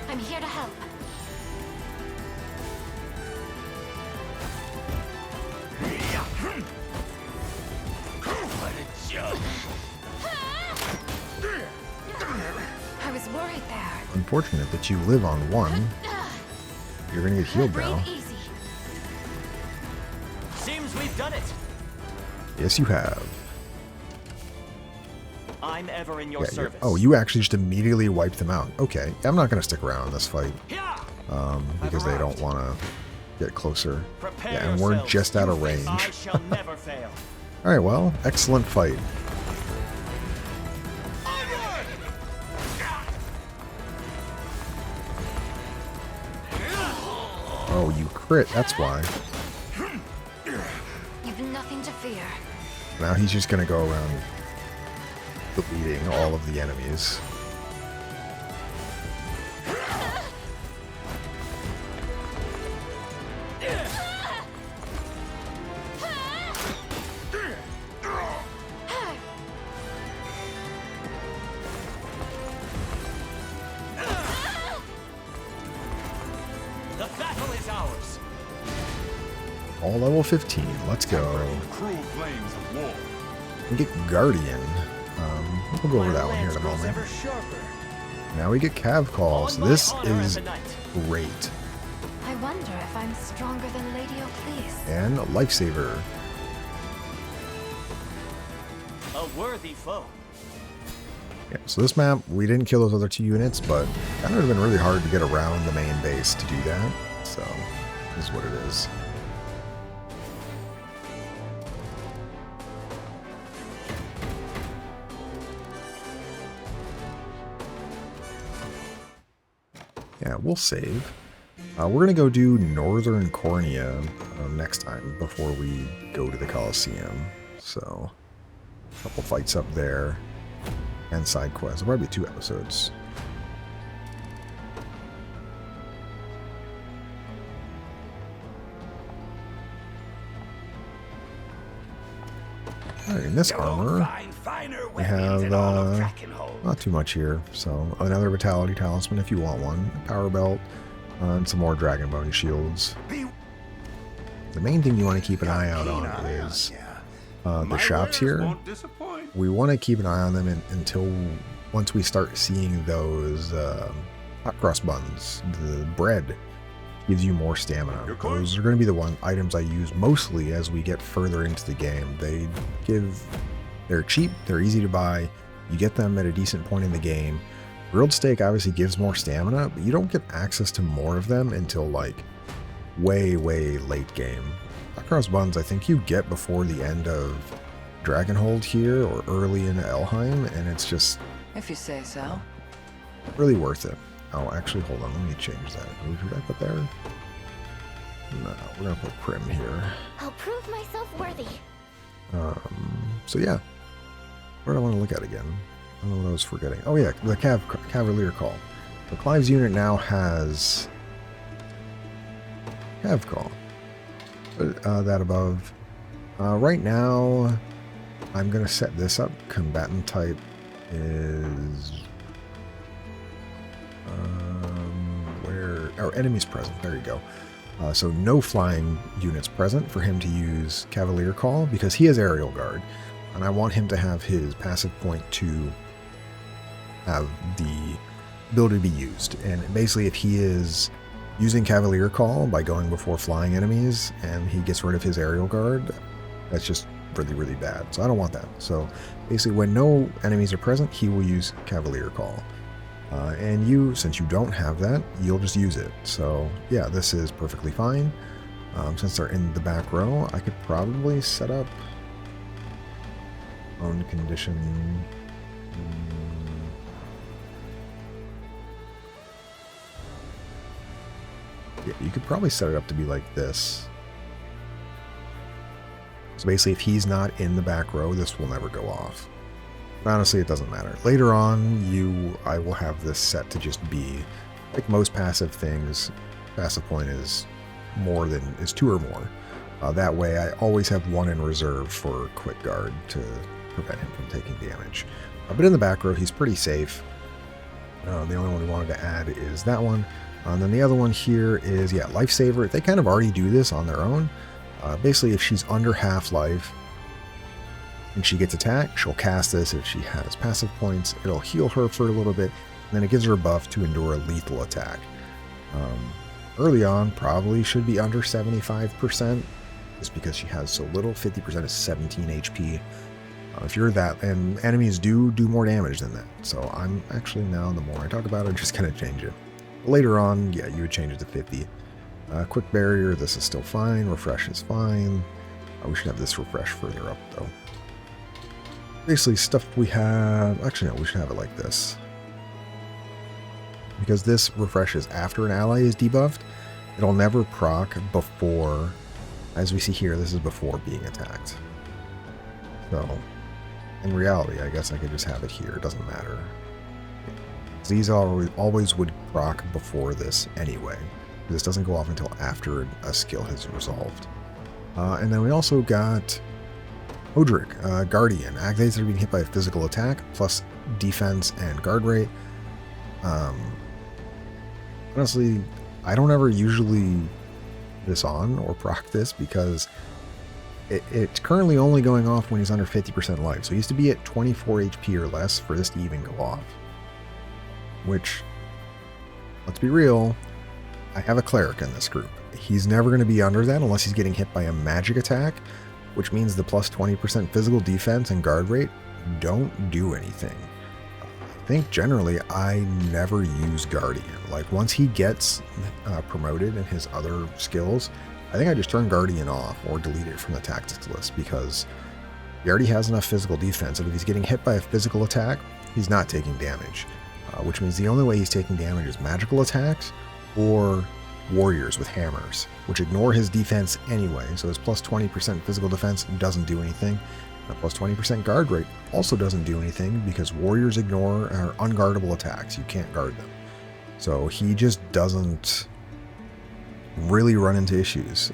I'm here to help. What a joke. I was worried there. Unfortunate that you live on one. You're gonna get healed Breathe now. easy. Seems we've done it. Yes, you have. I'm ever in your Yeah, service. oh, you actually just immediately wiped them out. Okay, I'm not gonna stick around in this fight. Because they don't want to get closer. Prepare Yeah, and we're yourselves. just out of You range. think I shall never fail. Alright, well, excellent fight. Oh, you crit, that's why. You've nothing to fear. Now he's just gonna go around deleting all of the enemies. The battle is ours. All level 15, let's go. Cruel flames of war. We get Guardian. We'll go over that one here in a Lance grows moment. ever sharper. Now we get Cav Call, so On my this honor is as a knight. great. I wonder if I'm stronger than Lady Ocleus. And Lifesaver. A worthy foe. Yeah, so this map, we didn't kill those other two units, but that would have been really hard to get around the main base to do that. So, this is what it is. Yeah, we'll save. We're going to go do Northern Cornea next time before we go to the Coliseum. So, a couple fights up there. And side quests. There'll probably be 2 episodes. Alright, in this armor, we have not too much here. So, another Vitality Talisman if you want one, a Power Belt, and some more Dragon Bone shields. The main thing you want to keep an eye out on is the shops here. We want to keep an eye on them until once we start seeing those hot cross buns. The bread gives you more stamina. Those are going to be the items I use mostly as we get further into the game. They're cheap, they're easy to buy. You get them at a decent point in the game. Grilled steak obviously gives more stamina, but you don't get access to more of them until like way late game. Hot cross buns I think you get before the end of Dragonhold here or early in Elheim, and it's just If you say so. really worth it. Oh, actually, hold on. Let me change that. Should I put there? No, we're gonna put Prim here. I'll prove myself worthy. So yeah, where do I want to look at again? I don't know what I was forgetting. Oh yeah, the Cavalier Call. So Clive's unit now has Cav Call. put that above. Right now, I'm going to set this up. Combatant type is... where... Oh, enemies present. There you go. So no flying units present for him to use Cavalier Call because he has Aerial Guard. And I want him to have his passive point to have the ability to be used. And basically if he is using Cavalier Call by going before flying enemies and he gets rid of his Aerial Guard, that's just really, really bad. So I don't want that. So basically when no enemies are present, he will use Cavalier Call. And you, since you don't have that, you'll just use it. So yeah, this is perfectly fine. Since they're in the back row, I could probably set up own condition. Yeah, you could probably set it up to be like this. So basically, if he's not in the back row, this will never go off. But honestly, it doesn't matter. Later on, I will have this set to just be like most passive things. Passive point is is 2 or more. That way, I always have 1 in reserve for quick guard to prevent him from taking damage. But in the back row, he's pretty safe. The only one we wanted to add is that one. And then the other one here is, yeah, Lifesaver. They kind of already do this on their own. Basically, if she's under half life and she gets attacked, she'll cast this. If she has passive points, it'll heal her for a little bit, and then it gives her a buff to endure a lethal attack. Early on, probably should be under 75%, just because she has so little. 50% is 17 HP. If you're that, and enemies do more damage than that. So I'm actually now, the more I talk about it, just going to change it. Later on, yeah, you would change it to 50. Quick barrier, this is still fine. Refresh is fine. We should have this refresh further up, though. Basically, stuff we have... Actually, no, we should have it like this. Because this refreshes after an ally is debuffed, it'll never proc before... As we see here, this is before being attacked. So, in reality, I guess I could just have it here. It doesn't matter. These always would proc before this anyway. This doesn't go off until after a skill has resolved. And then we also got Odric, Guardian. Activates that are being hit by a physical attack, plus defense and guard rate. Honestly, I don't ever usually this on or proc this because it's currently only going off when he's under 50% life. So he used to be at 24 HP or less for this to even go off. Which, let's be real, I have a cleric in this group. He's never going to be under that unless he's getting hit by a magic attack, which means the plus 20% physical defense and guard rate don't do anything. I think generally I never use Guardian. Like once he gets promoted in his other skills, I think I just turn Guardian off or delete it from the tactics list because he already has enough physical defense. And if he's getting hit by a physical attack, he's not taking damage. Which means the only way he's taking damage is magical attacks or warriors with hammers, which ignore his defense anyway. So his plus 20% physical defense doesn't do anything. The plus 20% guard rate also doesn't do anything because warriors ignore unguardable attacks. You can't guard them. So he just doesn't really run into issues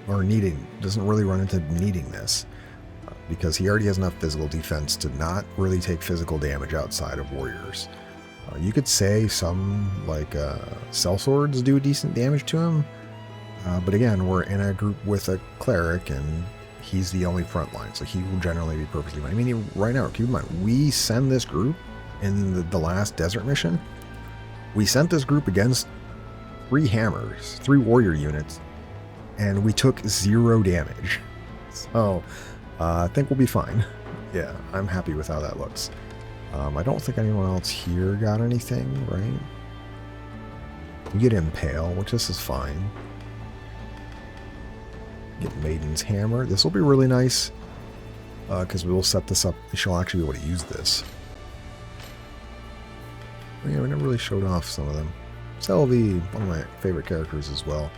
doesn't really run into needing this because he already has enough physical defense to not really take physical damage outside of warriors. You could say some, like, sellswords do decent damage to him, but again, we're in a group with a cleric, and he's the only front line, so he will generally be perfectly fine. I mean, right now, keep in mind, we send this group in the last desert mission. We sent this group against 3 hammers, 3 warrior units, and we took 0 damage. So, I think we'll be fine. Yeah, I'm happy with how that looks. I don't think anyone else here got anything, right? We get Impale, which this is fine. Get Maiden's Hammer. This will be really nice, because we will set this up. She'll actually be able to use this. But yeah, we never really showed off some of them. Selvi, one of my favorite characters as well.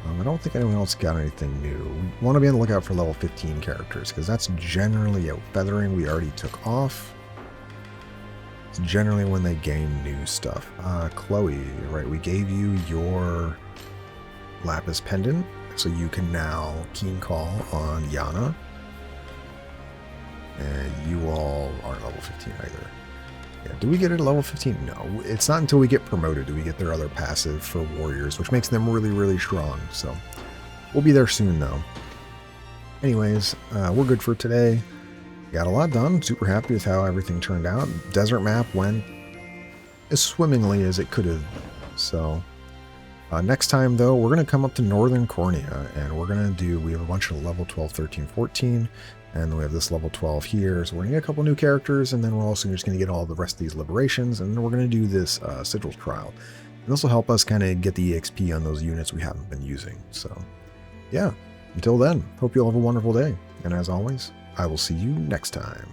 I don't think anyone else got anything new. We want to be on the lookout for level 15 characters, because that's generally a feathering we already took off. It's generally when they gain new stuff. Chloe, right, we gave you your Lapis Pendant, So you can now Keen Call on Yana. And you all aren't level 15 either. Yeah, do we get it at level 15? No, it's not until we get promoted do we get their other passive for warriors, which makes them really, really strong. So we'll be there soon, though. Anyways, we're good for today. Got a lot done. Super happy with how everything turned out. Desert map went as swimmingly as it could have. So next time, though, we're going to come up to Northern Cornea, and we're going to do, we have a bunch of level 12, 13, 14, and we have this level 12 here. So we're going to get a couple new characters, and then we're also just going to get all the rest of these liberations, and then we're going to do this Sigils trial. And this will help us kind of get the EXP on those units we haven't been using. So, yeah, until then, hope you all have a wonderful day. And as always, I will see you next time.